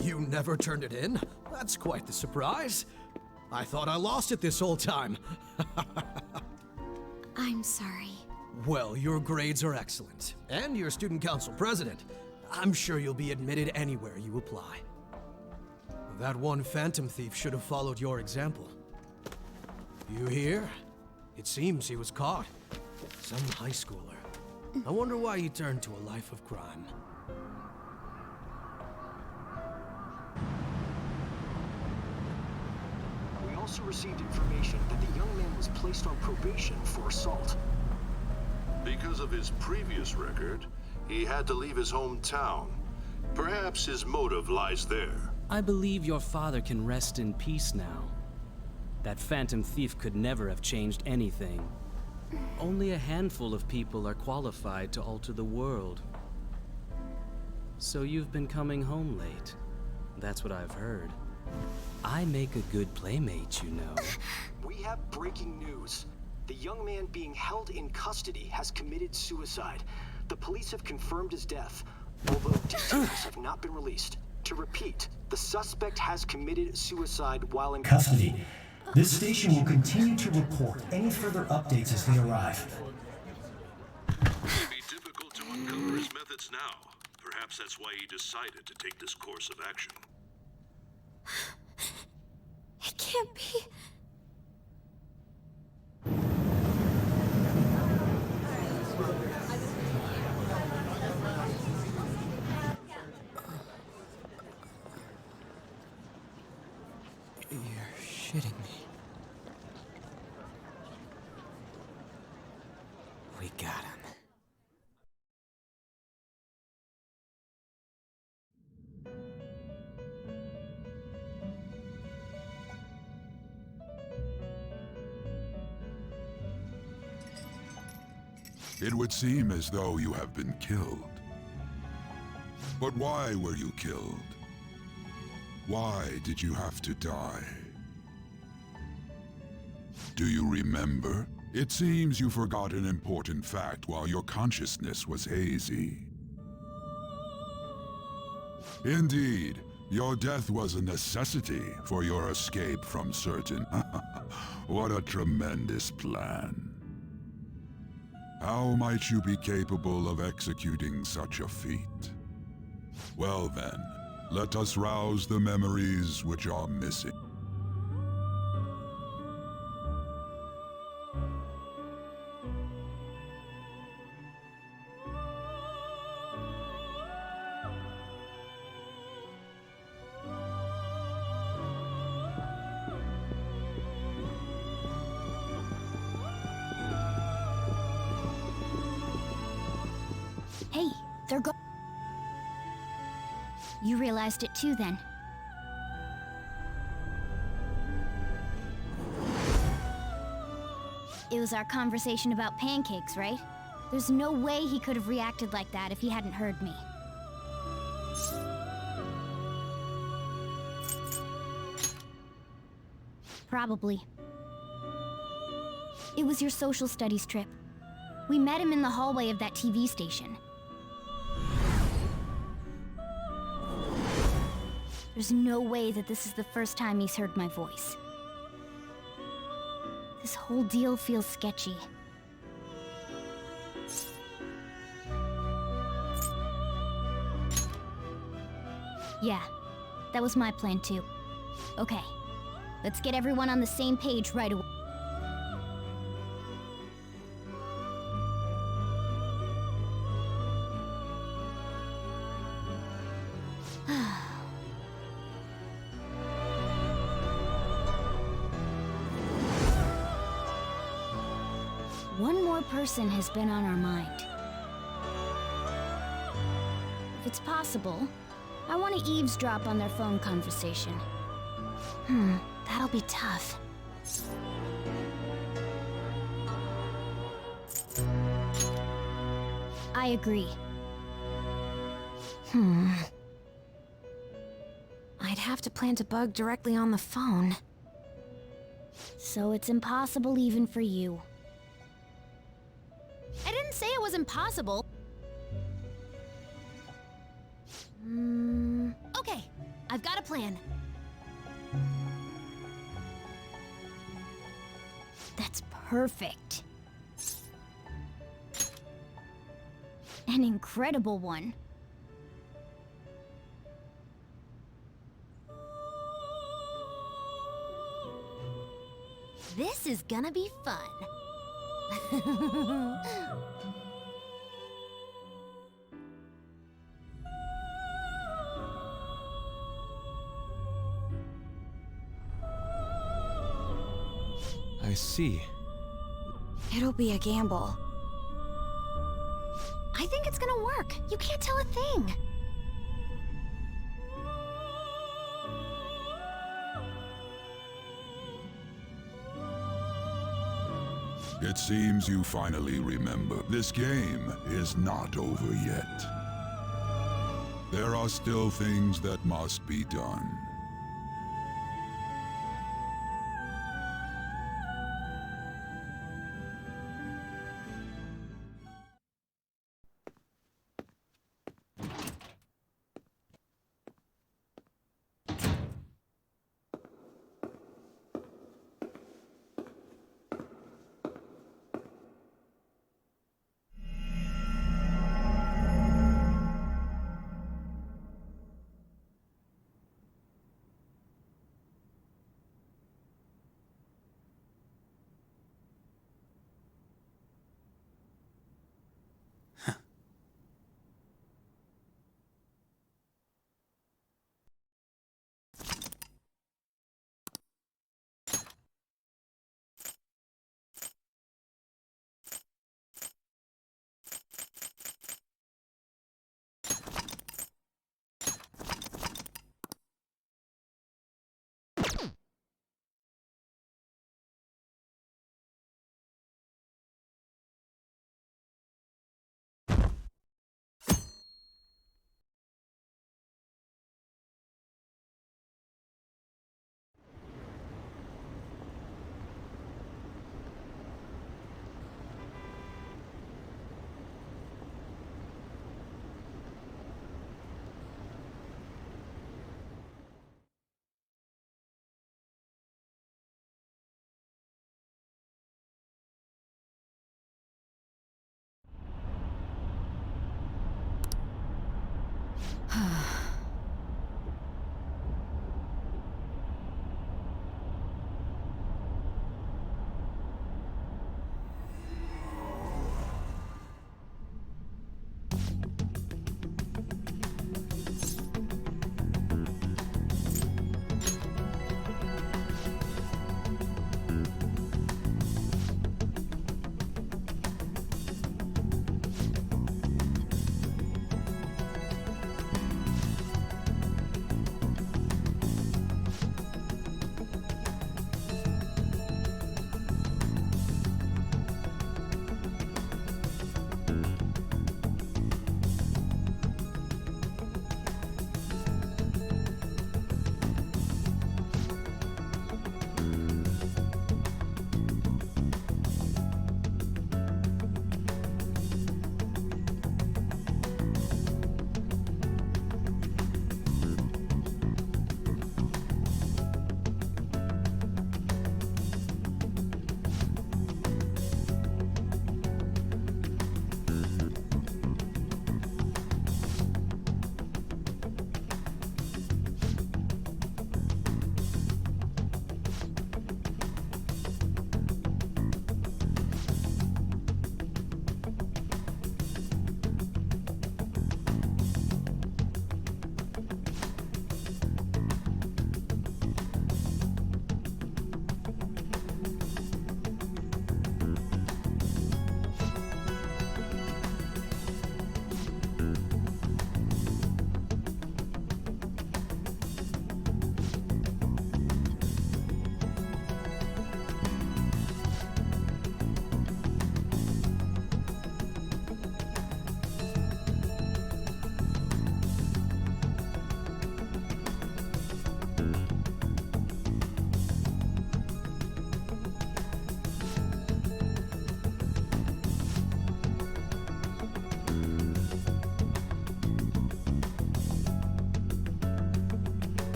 Speaker 17: You never turned it in? That's quite the surprise. I thought I lost it this whole time.
Speaker 4: I'm sorry.
Speaker 17: Well, your grades are excellent, and you're student council president. I'm sure you'll be admitted anywhere you apply. That one Phantom Thief should have followed your example. You hear? It seems he was caught. Some high schooler. I wonder why he turned to a life of crime.
Speaker 19: We also received information that the young man was placed on probation for assault.
Speaker 18: Because of his previous record, he had to leave his hometown. Perhaps his motive lies there.
Speaker 21: I believe your father can rest in peace now. That Phantom Thief could never have changed anything. Only a handful of people are qualified to alter the world. So you've been coming home late. That's what I've heard. I make a good playmate, you know.
Speaker 19: We have breaking news. The young man being held in custody has committed suicide. The police have confirmed his death, although details have not been released. To repeat, the suspect has committed suicide while in
Speaker 16: Custody. This station will continue to report any further updates as they arrive.
Speaker 18: It may be difficult to uncover his methods now. Perhaps that's why he decided to take this course of action.
Speaker 4: It can't be.
Speaker 6: You're shitting me. We got him.
Speaker 12: It would seem as though you have been killed. But why were you killed? Why did you have to die? Do you remember? It seems you forgot an important fact while your consciousness was hazy. Indeed, your death was a necessity for your escape from certain... What a tremendous plan. How might you be capable of executing such a feat? Well then, let us rouse the memories which are missing.
Speaker 4: Hey, they're go- You realized it too, then? It was our conversation about pancakes, right? There's no way he could have reacted like that if he hadn't heard me. Probably. It was your social studies trip. We met him in the hallway of that TV station. There's no way that this is the first time he's heard my voice. This whole deal feels sketchy. Yeah, that was my plan too. Okay, let's get everyone on the same page right away. more person has been on our mind. If it's possible, I want to eavesdrop on their phone conversation. That'll be tough. I agree. I'd have to plant a bug directly on the phone. So it's impossible even for you. I didn't say it was impossible. Okay, I've got a plan. That's perfect. An incredible one. This is gonna be fun.
Speaker 5: I see.
Speaker 4: It'll be a gamble. I think it's gonna work. You can't tell a thing.
Speaker 12: It seems you finally remember. This game is not over yet. There are still things that must be done.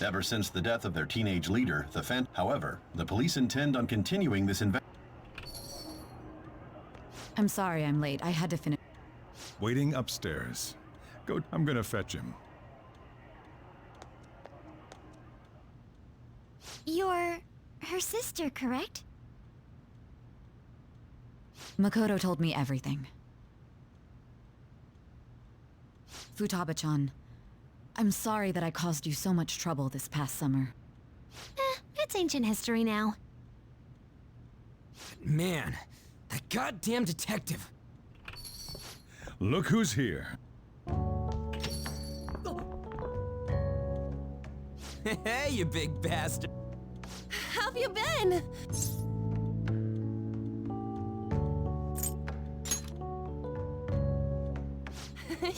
Speaker 8: ever since the death of their teenage leader, the Phantom. However, the police intend on continuing this
Speaker 3: I'm sorry I'm late. I had to finish.
Speaker 22: Waiting upstairs. Go, I'm gonna fetch him.
Speaker 4: You're her sister, correct?
Speaker 3: Makoto told me everything. Futaba-chan, I'm sorry that I caused you so much trouble this past summer.
Speaker 14: It's ancient history now.
Speaker 6: Man, that goddamn detective.
Speaker 22: Look who's here.
Speaker 6: Hey, you big bastard.
Speaker 14: How have you been?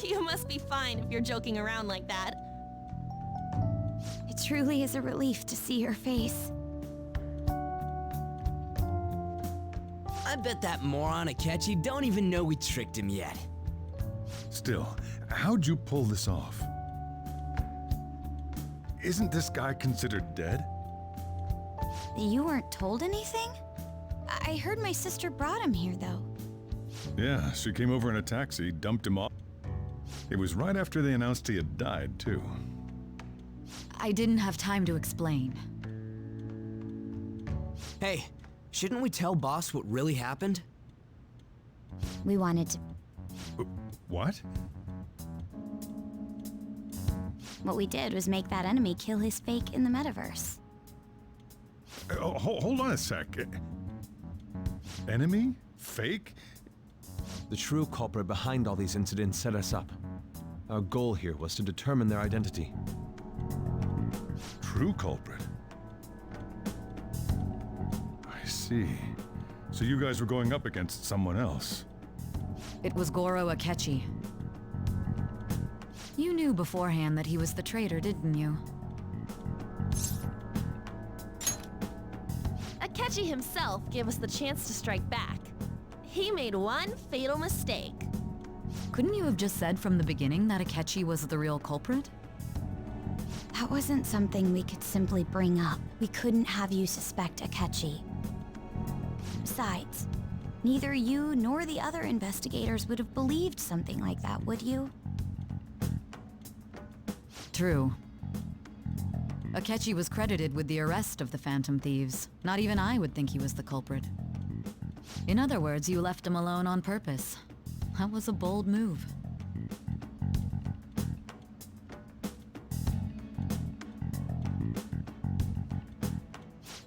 Speaker 14: You must be fine if you're joking around like that.
Speaker 4: It truly is a relief to see your face.
Speaker 6: I bet that moron Akechi don't even know we tricked him yet.
Speaker 22: Still, how'd you pull this off? Isn't this guy considered dead?
Speaker 4: You weren't told anything? I heard my sister brought him here, though.
Speaker 22: Yeah, she came over in a taxi, dumped him off. It was right after they announced he had died, too.
Speaker 3: I didn't have time to explain.
Speaker 6: Hey, shouldn't we tell boss what really happened?
Speaker 4: We wanted to...
Speaker 22: What?
Speaker 4: What we did was make that enemy kill his fake in the metaverse.
Speaker 22: Hold on a sec. Enemy? Fake?
Speaker 5: The true culprit behind all these incidents set us up. Our goal here was to determine their identity.
Speaker 22: True culprit? I see. So you guys were going up against someone else.
Speaker 3: It was Goro Akechi. You knew beforehand that he was the traitor, didn't you?
Speaker 14: Akechi himself gave us the chance to strike back. He made one fatal mistake.
Speaker 3: Couldn't you have just said from the beginning that Akechi was the real culprit?
Speaker 4: That wasn't something we could simply bring up. We couldn't have you suspect Akechi. Besides, neither you nor the other investigators would have believed something like that, would you?
Speaker 3: True. Akechi was credited with the arrest of the Phantom Thieves. Not even I would think he was the culprit. In other words, you left him alone on purpose. That was a bold move.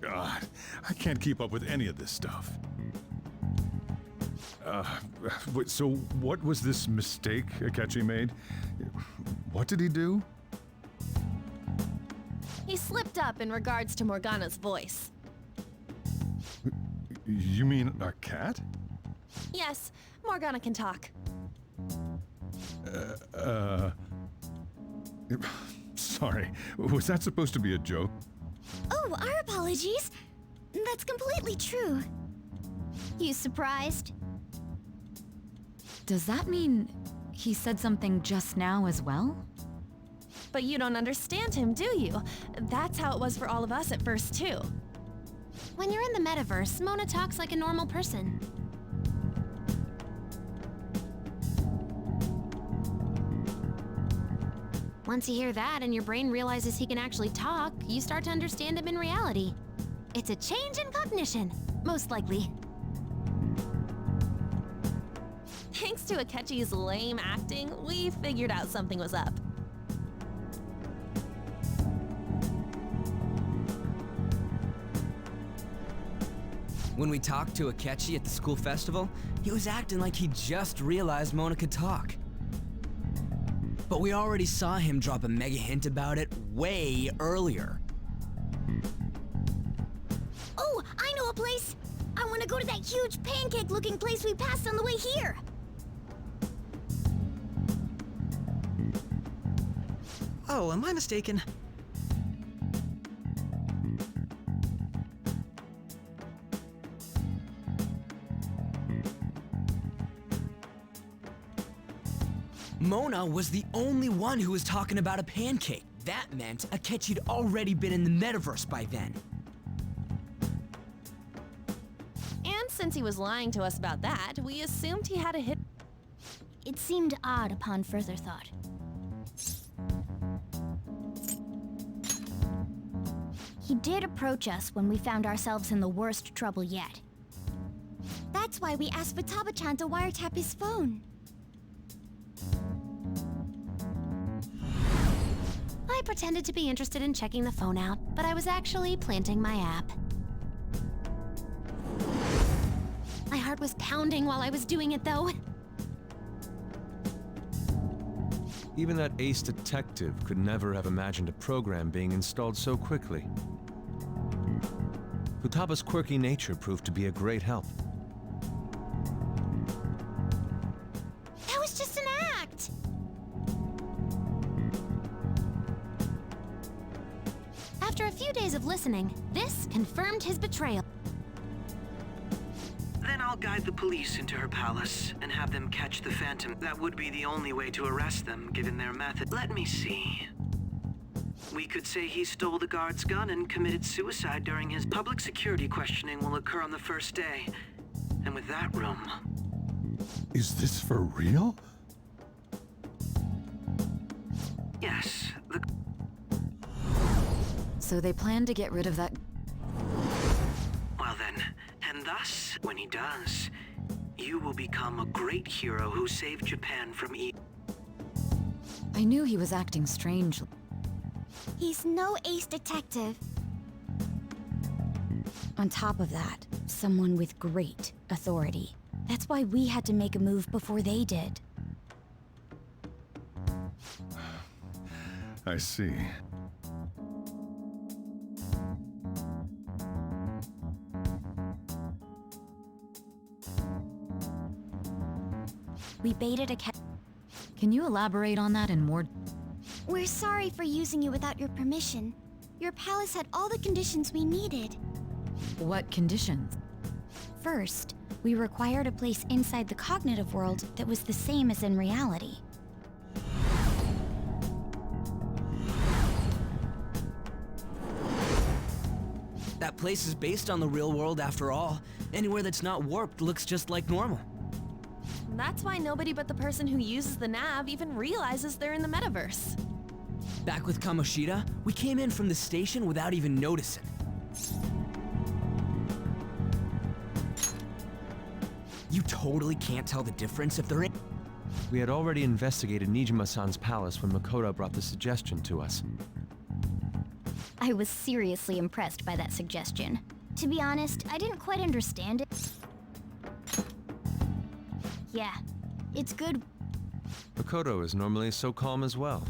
Speaker 22: God, I can't keep up with any of this stuff. So what was this mistake Akechi made? What did he do?
Speaker 14: He slipped up in regards to Morgana's voice.
Speaker 22: You mean a cat?
Speaker 14: Yes, Morgana can talk.
Speaker 22: Sorry, was that supposed to be a joke?
Speaker 4: Oh, our apologies. That's completely true. You surprised?
Speaker 3: Does that mean he said something just now as well?
Speaker 14: But you don't understand him, do you? That's how it was for all of us at first, too. When you're in the metaverse, Mona talks like a normal person. Once you hear that and your brain realizes he can actually talk, you start to understand him in reality. It's a change in cognition, most likely. Thanks to Akechi's lame acting, we figured out something was up.
Speaker 6: When we talked to Akechi at the school festival, he was acting like he just realized Mona could talk. But we already saw him drop a mega hint about it way earlier.
Speaker 4: Oh, I know a place! I want to go to that huge pancake-looking place we passed on the way here!
Speaker 1: Oh, am I mistaken?
Speaker 6: Mona was the only one who was talking about a pancake. That meant Akechi'd already been in the metaverse by then.
Speaker 9: And since he was lying to us about that, we assumed he had a hit.
Speaker 7: It seemed odd upon further thought. He did approach us when we found ourselves in the worst trouble yet. That's why we asked Futaba-chan to wiretap his phone.
Speaker 9: I pretended to be interested in checking the phone out, but I was actually planting my app. My heart was pounding while I was doing it, though.
Speaker 5: Even that ace detective could never have imagined a program being installed so quickly. Futaba's quirky nature proved to be a great help.
Speaker 9: That was just an act! After a few days of listening, this confirmed his betrayal.
Speaker 1: Then I'll guide the police into her palace and have them catch the Phantom. That would be the only way to arrest them, given their method. Let me see. We could say he stole the guard's gun and committed suicide during his public security questioning will occur on the first day. And with that room...
Speaker 22: Is this for real?
Speaker 1: Yes, the...
Speaker 3: So they plan to get rid of that...
Speaker 1: Well then, and thus, when he does, you will become a great hero who saved Japan from evil.
Speaker 3: I knew he was acting strangely.
Speaker 4: He's no ace detective. On top of that, someone with great authority. That's why we had to make a move before they did.
Speaker 22: I see.
Speaker 4: We baited a cat.
Speaker 3: Can you elaborate on that in more...
Speaker 4: We're sorry for using you without your permission. Your palace had all the conditions we needed.
Speaker 3: What conditions?
Speaker 4: First, we required a place inside the cognitive world that was the same as in reality.
Speaker 6: That place is based on the real world after all. Anywhere that's not warped looks just like normal.
Speaker 9: That's why nobody but the person who uses the nav even realizes they're in the metaverse.
Speaker 6: Back with Kamoshida, we came in from the station without even noticing. You totally can't tell the difference if they're in...
Speaker 5: We had already investigated Nijima-san's palace when Makoto brought the suggestion to us.
Speaker 4: I was seriously impressed by that suggestion. To be honest, I didn't quite understand it. Yeah, it's good.
Speaker 5: Makoto is normally so calm as well.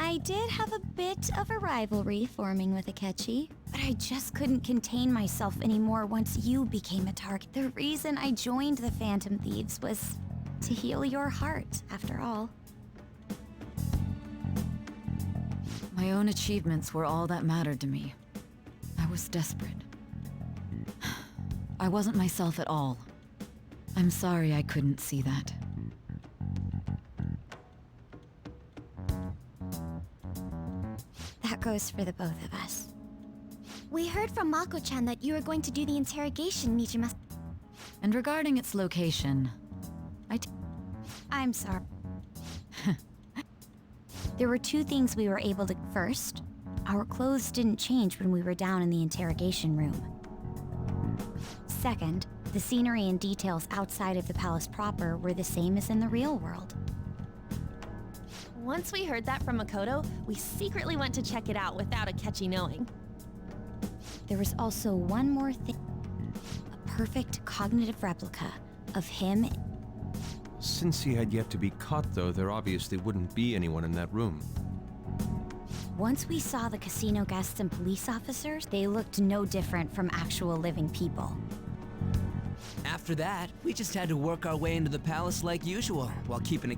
Speaker 4: I did have a bit of a rivalry forming with Akechi, but I just couldn't contain myself anymore once you became a target. The reason I joined the Phantom Thieves was to heal your heart, after all.
Speaker 3: My own achievements were all that mattered to me. I was desperate. I wasn't myself at all. I'm sorry I couldn't see that.
Speaker 4: That goes for the both of us. We heard from Mako-chan that you were going to do the interrogation, Nijima.
Speaker 3: And regarding its location,
Speaker 4: I'm sorry. There were two things we were able to... First, our clothes didn't change when we were down in the interrogation room. Second, the scenery and details outside of the palace proper were the same as in the real world.
Speaker 9: Once we heard that from Makoto, we secretly went to check it out without Akechi knowing.
Speaker 4: There was also one more thing. A perfect cognitive replica of him.
Speaker 5: Since he had yet to be caught, though, there obviously wouldn't be anyone in that room.
Speaker 4: Once we saw the casino guests and police officers, they looked no different from actual living people.
Speaker 6: After that, we just had to work our way into the palace like usual, while keeping it...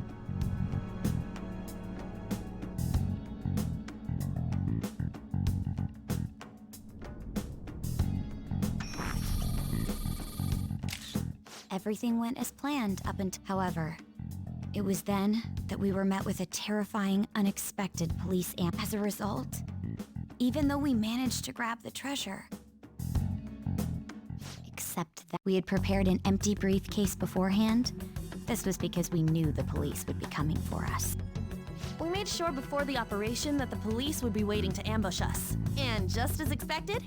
Speaker 4: Everything went as planned up until... However, It was then that we were met with a terrifying, unexpected police amp. As a result, even though we managed to grab the treasure, except that we had prepared an empty briefcase beforehand, this was because we knew the police would be coming for us.
Speaker 9: We made sure before the operation that the police would be waiting to ambush us. And just as expected,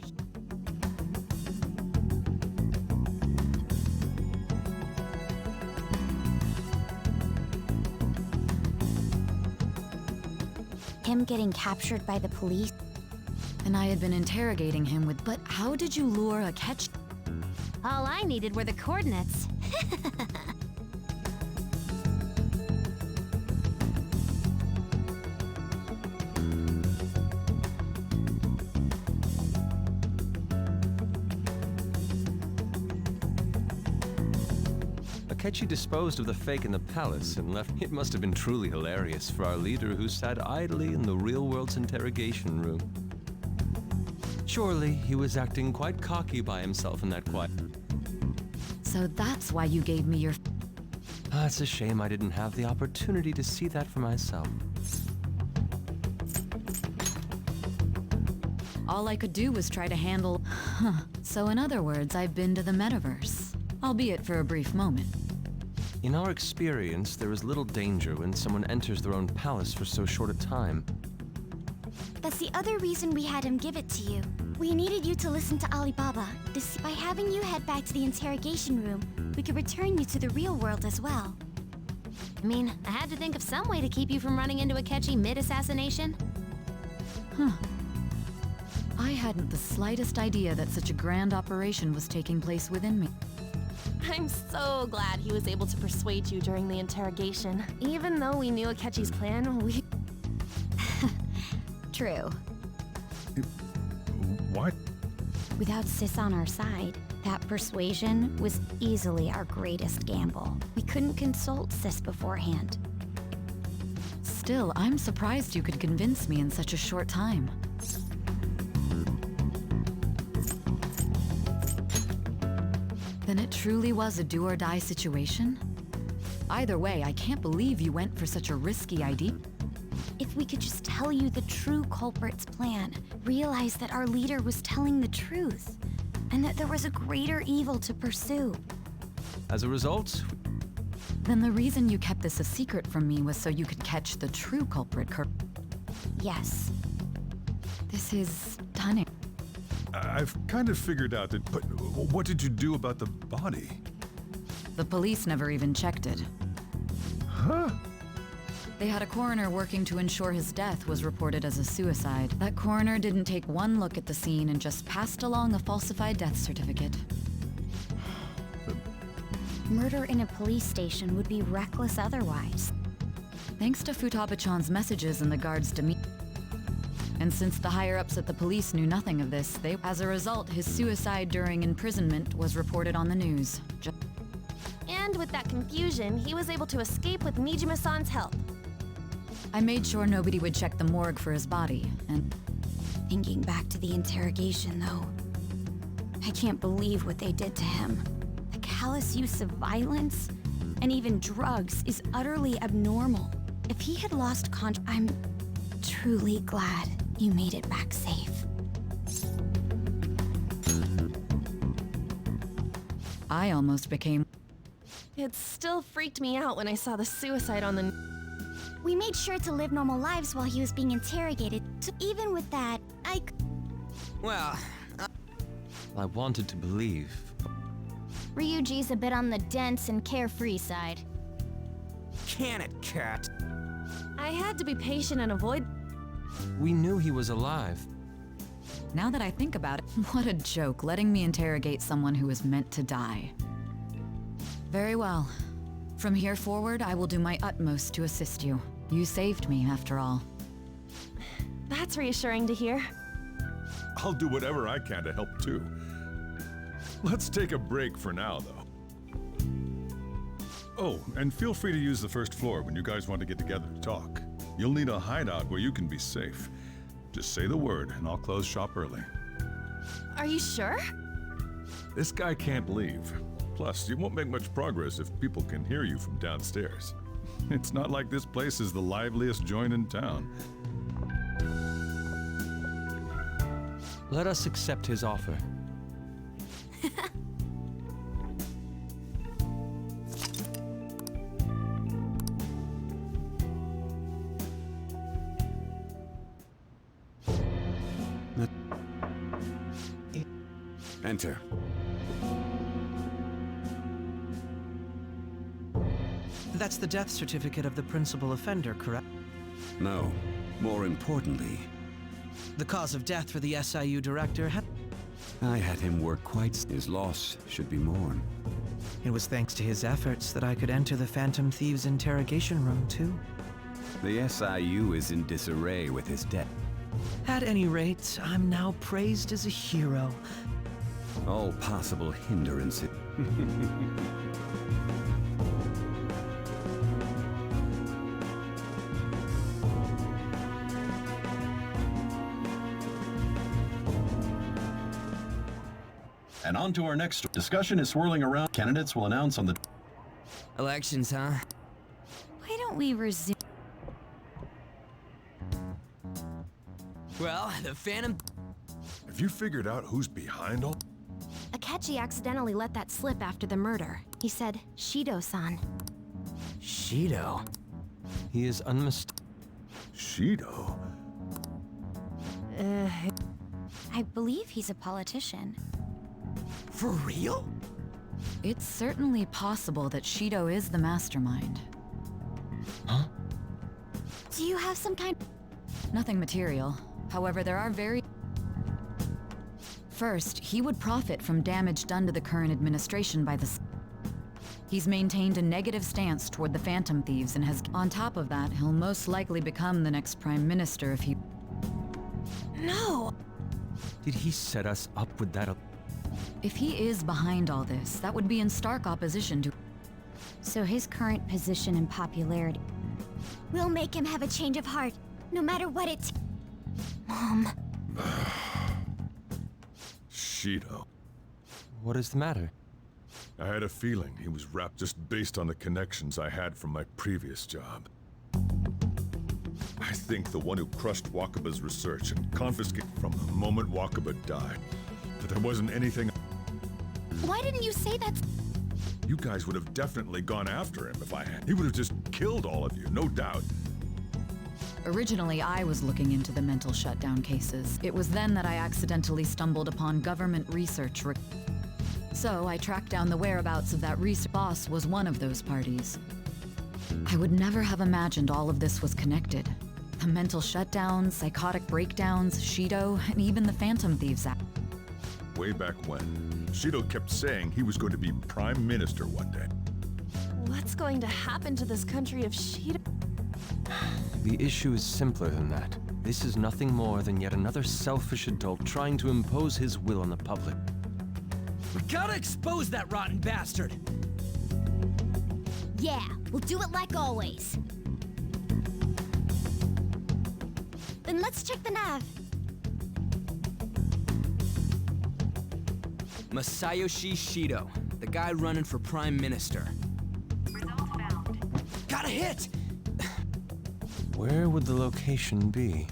Speaker 4: him getting captured by the police.
Speaker 3: And I had been interrogating him with, but how did you lure a catch?
Speaker 14: All I needed were the coordinates.
Speaker 5: Akechi disposed of the fake in the palace and left. It must have been truly hilarious for our leader who sat idly in the real world's interrogation room. Surely he was acting quite cocky by himself in that quiet.
Speaker 3: So that's why you gave me your...
Speaker 5: It's a shame I didn't have the opportunity to see that for myself.
Speaker 3: All I could do was try to handle... So in other words, I've been to the metaverse, albeit for a brief moment.
Speaker 5: In our experience, there is little danger when someone enters their own palace for so short a time.
Speaker 4: That's the other reason we had him give it to you. We needed you to listen to Alibaba. By having you head back to the interrogation room, we could return you to the real world as well.
Speaker 14: I mean, I had to think of some way to keep you from running into Akechi mid-assassination.
Speaker 3: I hadn't the slightest idea that such a grand operation was taking place within me.
Speaker 9: I'm so glad he was able to persuade you during the interrogation. Even though we knew Akechi's plan, we...
Speaker 4: True.
Speaker 22: What?
Speaker 4: Without Sis on our side, that persuasion was easily our greatest gamble. We couldn't consult Sis beforehand.
Speaker 3: Still, I'm surprised you could convince me in such a short time. Then it truly was a do-or-die situation? Either way, I can't believe you went for such a risky idea.
Speaker 4: If we could just tell you the true culprit's plan, realize that our leader was telling the truth, and that there was a greater evil to pursue.
Speaker 5: As a result...
Speaker 3: Then the reason you kept this a secret from me was so you could catch the true culprit,
Speaker 4: Yes.
Speaker 3: This is stunning.
Speaker 22: I've kind of figured out that, but what did you do about the body?
Speaker 3: The police never even checked it.
Speaker 22: Huh?
Speaker 3: They had a coroner working to ensure his death was reported as a suicide. That coroner didn't take one look at the scene and just passed along a falsified death certificate.
Speaker 4: Murder in a police station would be reckless otherwise.
Speaker 3: Thanks to Futaba-chan's messages and the guard's demeanor. And since the higher-ups at the police knew nothing of this, as a result, his suicide during imprisonment was reported on the news.
Speaker 9: And with that confusion, he was able to escape with Nijima-san's help.
Speaker 3: I made sure nobody would check the morgue for his body, and...
Speaker 4: Thinking back to the interrogation, though, I can't believe what they did to him. The callous use of violence, and even drugs, is utterly abnormal. If he had lost I'm truly glad you made it back safe.
Speaker 3: I almost became...
Speaker 9: It still freaked me out when I saw the suicide on the...
Speaker 4: We made sure to live normal lives while he was being interrogated. So even with that,
Speaker 6: Well...
Speaker 5: I wanted to believe.
Speaker 14: Ryuji's a bit on the dense and carefree side.
Speaker 6: Can it, cat?
Speaker 9: I had to be patient and avoid...
Speaker 5: We knew he was alive.
Speaker 3: Now that I think about it, what a joke, letting me interrogate someone who was meant to die. Very well. From here forward, I will do my utmost to assist you. You saved me, after all.
Speaker 9: That's reassuring to hear.
Speaker 22: I'll do whatever I can to help too. Let's take a break for now, though. Oh, and feel free to use the first floor when you guys want to get together to talk. You'll need a hideout where you can be safe. Just say the word, and I'll close shop early.
Speaker 9: Are you sure?
Speaker 22: This guy can't leave. Plus, you won't make much progress if people can hear you from downstairs. It's not like this place is the liveliest joint in town.
Speaker 5: Let us accept his offer.
Speaker 15: Enter.
Speaker 1: That's the death certificate of the principal offender, correct?
Speaker 15: No. More importantly,
Speaker 1: The cause of death for the SIU director had...
Speaker 15: I had him work quite... His loss should be mourned.
Speaker 1: It was thanks to his efforts that I could enter the Phantom Thieves' interrogation room, too.
Speaker 15: The SIU is in disarray with his death.
Speaker 1: At any rate, I'm now praised as a hero.
Speaker 15: All possible hindrances.
Speaker 8: And on to our next discussion is swirling around. Candidates will announce on the...
Speaker 6: Elections, huh?
Speaker 4: Why don't we resume?
Speaker 6: Well, the Phantom...
Speaker 22: Have you figured out who's behind all...
Speaker 9: Akechi accidentally let that slip after the murder. He said, Shido-san.
Speaker 6: Shido?
Speaker 5: He is unmistakable.
Speaker 22: Shido?
Speaker 4: I believe he's a politician.
Speaker 6: For real?
Speaker 3: It's certainly possible that Shido is the mastermind.
Speaker 5: Huh?
Speaker 4: Do you have some kind...
Speaker 3: Nothing material. However, there are very... First, he would profit from damage done to the current administration by the... He's maintained a negative stance toward the Phantom Thieves and has... On top of that, he'll most likely become the next Prime Minister if he...
Speaker 4: No!
Speaker 5: Did he set us up with that?
Speaker 3: If he is behind all this, that would be in stark opposition to...
Speaker 4: So his current position and popularity... We'll make him have a change of heart, no matter what it... Mom...
Speaker 22: Shido.
Speaker 5: What is the matter?
Speaker 22: I had a feeling he was wrapped just based on the connections I had from my previous job. I think the one who crushed Wakaba's research and confiscated from the moment Wakaba died, that there wasn't anything...
Speaker 9: Why didn't you say that?
Speaker 22: You guys would have definitely gone after him if I had. He would have just killed all of you, no doubt.
Speaker 3: Originally, I was looking into the mental shutdown cases. It was then that I accidentally stumbled upon government research. So I tracked down the whereabouts of that research. Boss was one of those parties. I would never have imagined all of this was connected. The mental shutdowns, psychotic breakdowns, Shido, and even the Phantom Thieves Act.
Speaker 22: Way back when, Shido kept saying he was going to be Prime Minister one day.
Speaker 9: What's going to happen to this country if Shido...
Speaker 5: The issue is simpler than that. This is nothing more than yet another selfish adult trying to impose his will on the public.
Speaker 6: We gotta expose that rotten bastard!
Speaker 4: Yeah, we'll do it like always. Then let's check the nav.
Speaker 6: Masayoshi Shido, the guy running for Prime Minister.
Speaker 2: Results found.
Speaker 6: Got a hit!
Speaker 5: Where would the location be?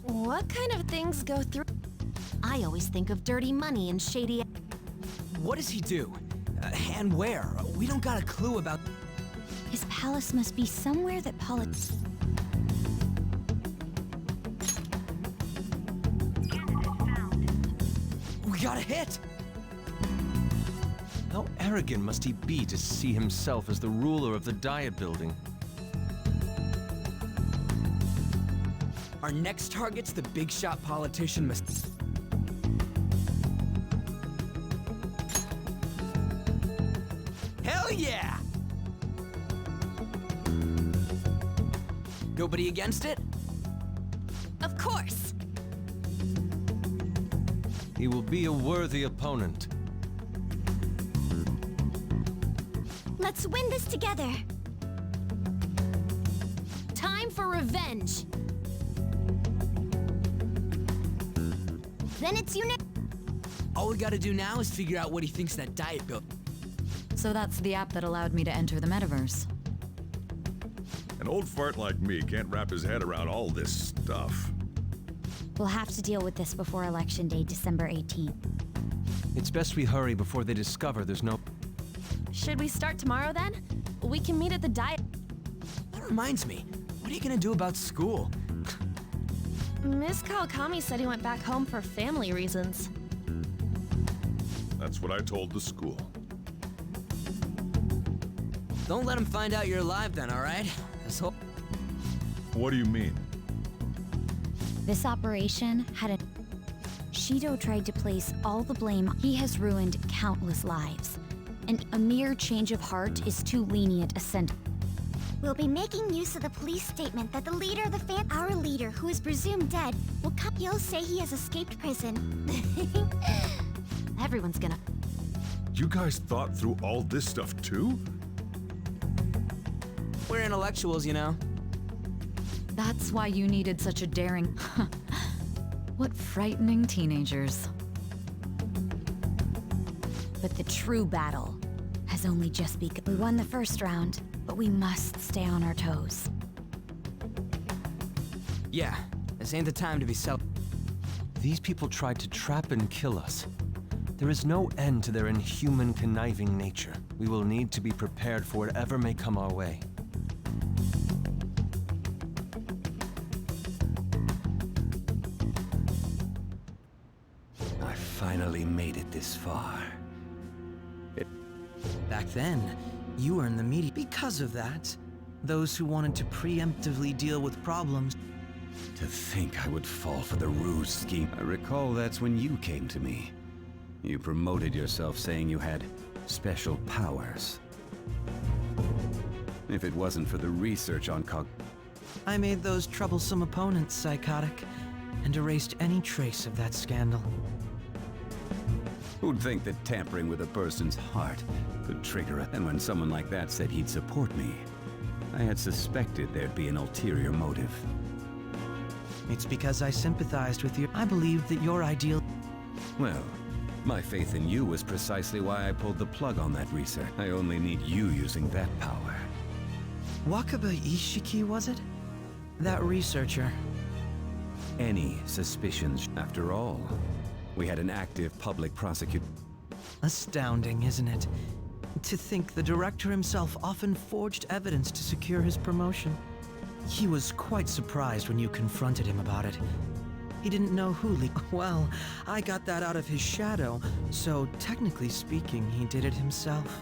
Speaker 9: What kind of things go through... I always think of dirty money and shady...
Speaker 6: What does he do? And where? We don't got a clue about...
Speaker 4: His palace must be somewhere that
Speaker 6: We got a hit!
Speaker 5: How arrogant must he be to see himself as the ruler of the Diet Building?
Speaker 6: Our next target's the big shot politician Hell yeah! Nobody against it?
Speaker 9: Of course!
Speaker 5: He will be a worthy opponent.
Speaker 4: Let's win this together.
Speaker 9: Time for revenge!
Speaker 4: Then it's you next.
Speaker 6: All we gotta do now is figure out what he thinks that diet built.
Speaker 3: So that's the app that allowed me to enter the metaverse.
Speaker 22: An old fart like me can't wrap his head around all this stuff.
Speaker 4: We'll have to deal with this before Election Day, December 18th.
Speaker 5: It's best we hurry before they discover there's no...
Speaker 9: Should we start tomorrow then? We can meet at the diet.
Speaker 6: That reminds me, what are you gonna do about school?
Speaker 9: Miss Kawakami said he went back home for family reasons.
Speaker 22: That's what I told the school.
Speaker 6: Don't let him find out you're alive then, alright?
Speaker 22: What do you mean?
Speaker 4: This operation had a... Shido tried to place all the blame. He has ruined countless lives. And a mere change of heart is too lenient a sentence.
Speaker 7: We'll be making use of the police statement that the leader of the our leader, who is presumed dead, will come. He'll say he has escaped prison.
Speaker 9: Everyone's gonna...
Speaker 22: You guys thought through all this stuff too?
Speaker 6: We're intellectuals, you know.
Speaker 3: That's why you needed such a daring... What frightening teenagers.
Speaker 4: But the true battle has only just begun. We won the first round, but we must stay on our toes.
Speaker 6: Yeah, this ain't the time to be
Speaker 5: These people tried to trap and kill us. There is no end to their inhuman, conniving nature. We will need to be prepared for whatever may come our way.
Speaker 15: I finally made it this far.
Speaker 1: Back then, you were in the media. Because of that, those who wanted to preemptively deal with problems.
Speaker 15: To think I would fall for the ruse scheme. I recall that's when you came to me. You promoted yourself saying you had special powers. If it wasn't for the research on
Speaker 1: I made those troublesome opponents psychotic and erased any trace of that scandal.
Speaker 15: Who'd think that tampering with a person's heart could trigger a... And when someone like that said he'd support me, I had suspected there'd be an ulterior motive.
Speaker 1: It's because I sympathized with you. I believed that your ideal...
Speaker 15: Well, my faith in you was precisely why I pulled the plug on that research. I only need you using that power.
Speaker 1: Wakaba Ishiki, was it? That researcher.
Speaker 15: Any suspicions? After all, we had an active public prosecutor.
Speaker 1: Astounding, isn't it? To think the director himself often forged evidence to secure his promotion. He was quite surprised when you confronted him about it. He didn't know who leaked. Well, I got that out of his shadow, so technically speaking, he did it himself.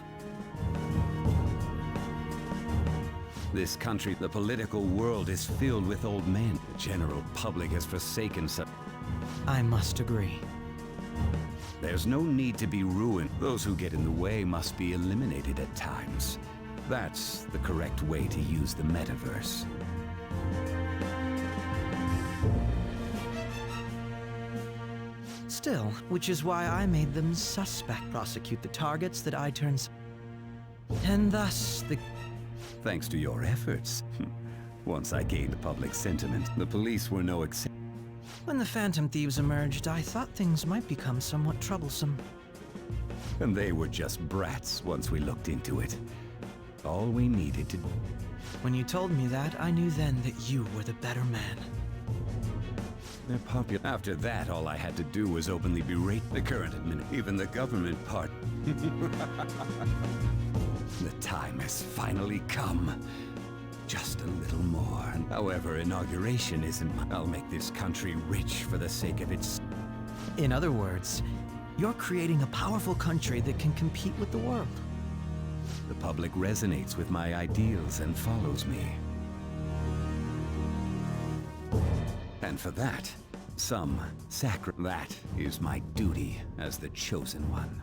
Speaker 15: This country, the political world, is filled with old men. The general public has forsaken some...
Speaker 1: I must agree.
Speaker 15: There's no need to be ruined. Those who get in the way must be eliminated at times. That's the correct way to use the metaverse.
Speaker 1: Still, which is why I made them suspect. Prosecute the targets that I turn... And thus, the...
Speaker 15: Thanks to your efforts. Once I gained the public sentiment, the police were no exception.
Speaker 1: When the Phantom Thieves emerged, I thought things might become somewhat troublesome.
Speaker 15: And they were just brats once we looked into it. All we needed to...
Speaker 1: When you told me that, I knew then that you were the better man.
Speaker 15: They're popular. After that, all I had to do was openly berate the current even the government part. The time has finally come. Just a little more. However, inauguration isn't... I'll make this country rich for the sake of its...
Speaker 1: In other words, you're creating a powerful country that can compete with the world.
Speaker 15: The public resonates with my ideals and follows me. And for that, that is my duty as the chosen one.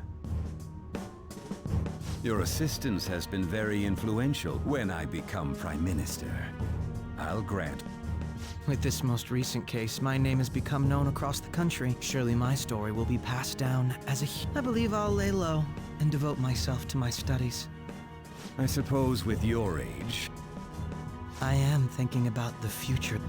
Speaker 15: Your assistance has been very influential. When I become Prime Minister, I'll grant...
Speaker 1: With this most recent case, my name has become known across the country. Surely my story will be passed down as a... I believe I'll lay low and devote myself to my studies.
Speaker 15: I suppose with your age...
Speaker 1: I am thinking about the future.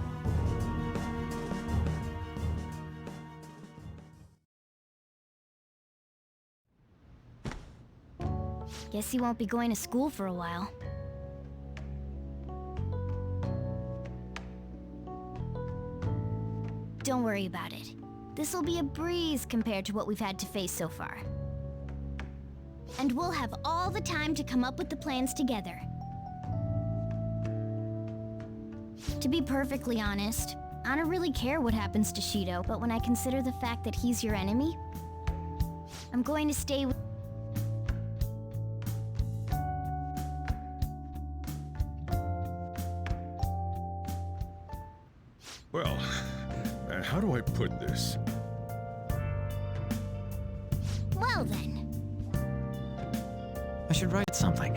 Speaker 4: Guess he won't be going to school for a while. Don't worry about it. This'll be a breeze compared to what we've had to face so far. And we'll have all the time to come up with the plans together. To be perfectly honest, I don't really care what happens to Shido, but when I consider the fact that he's your enemy, I'm going to stay with...
Speaker 22: Well, how do I put this?
Speaker 4: Well then.
Speaker 1: I should write something.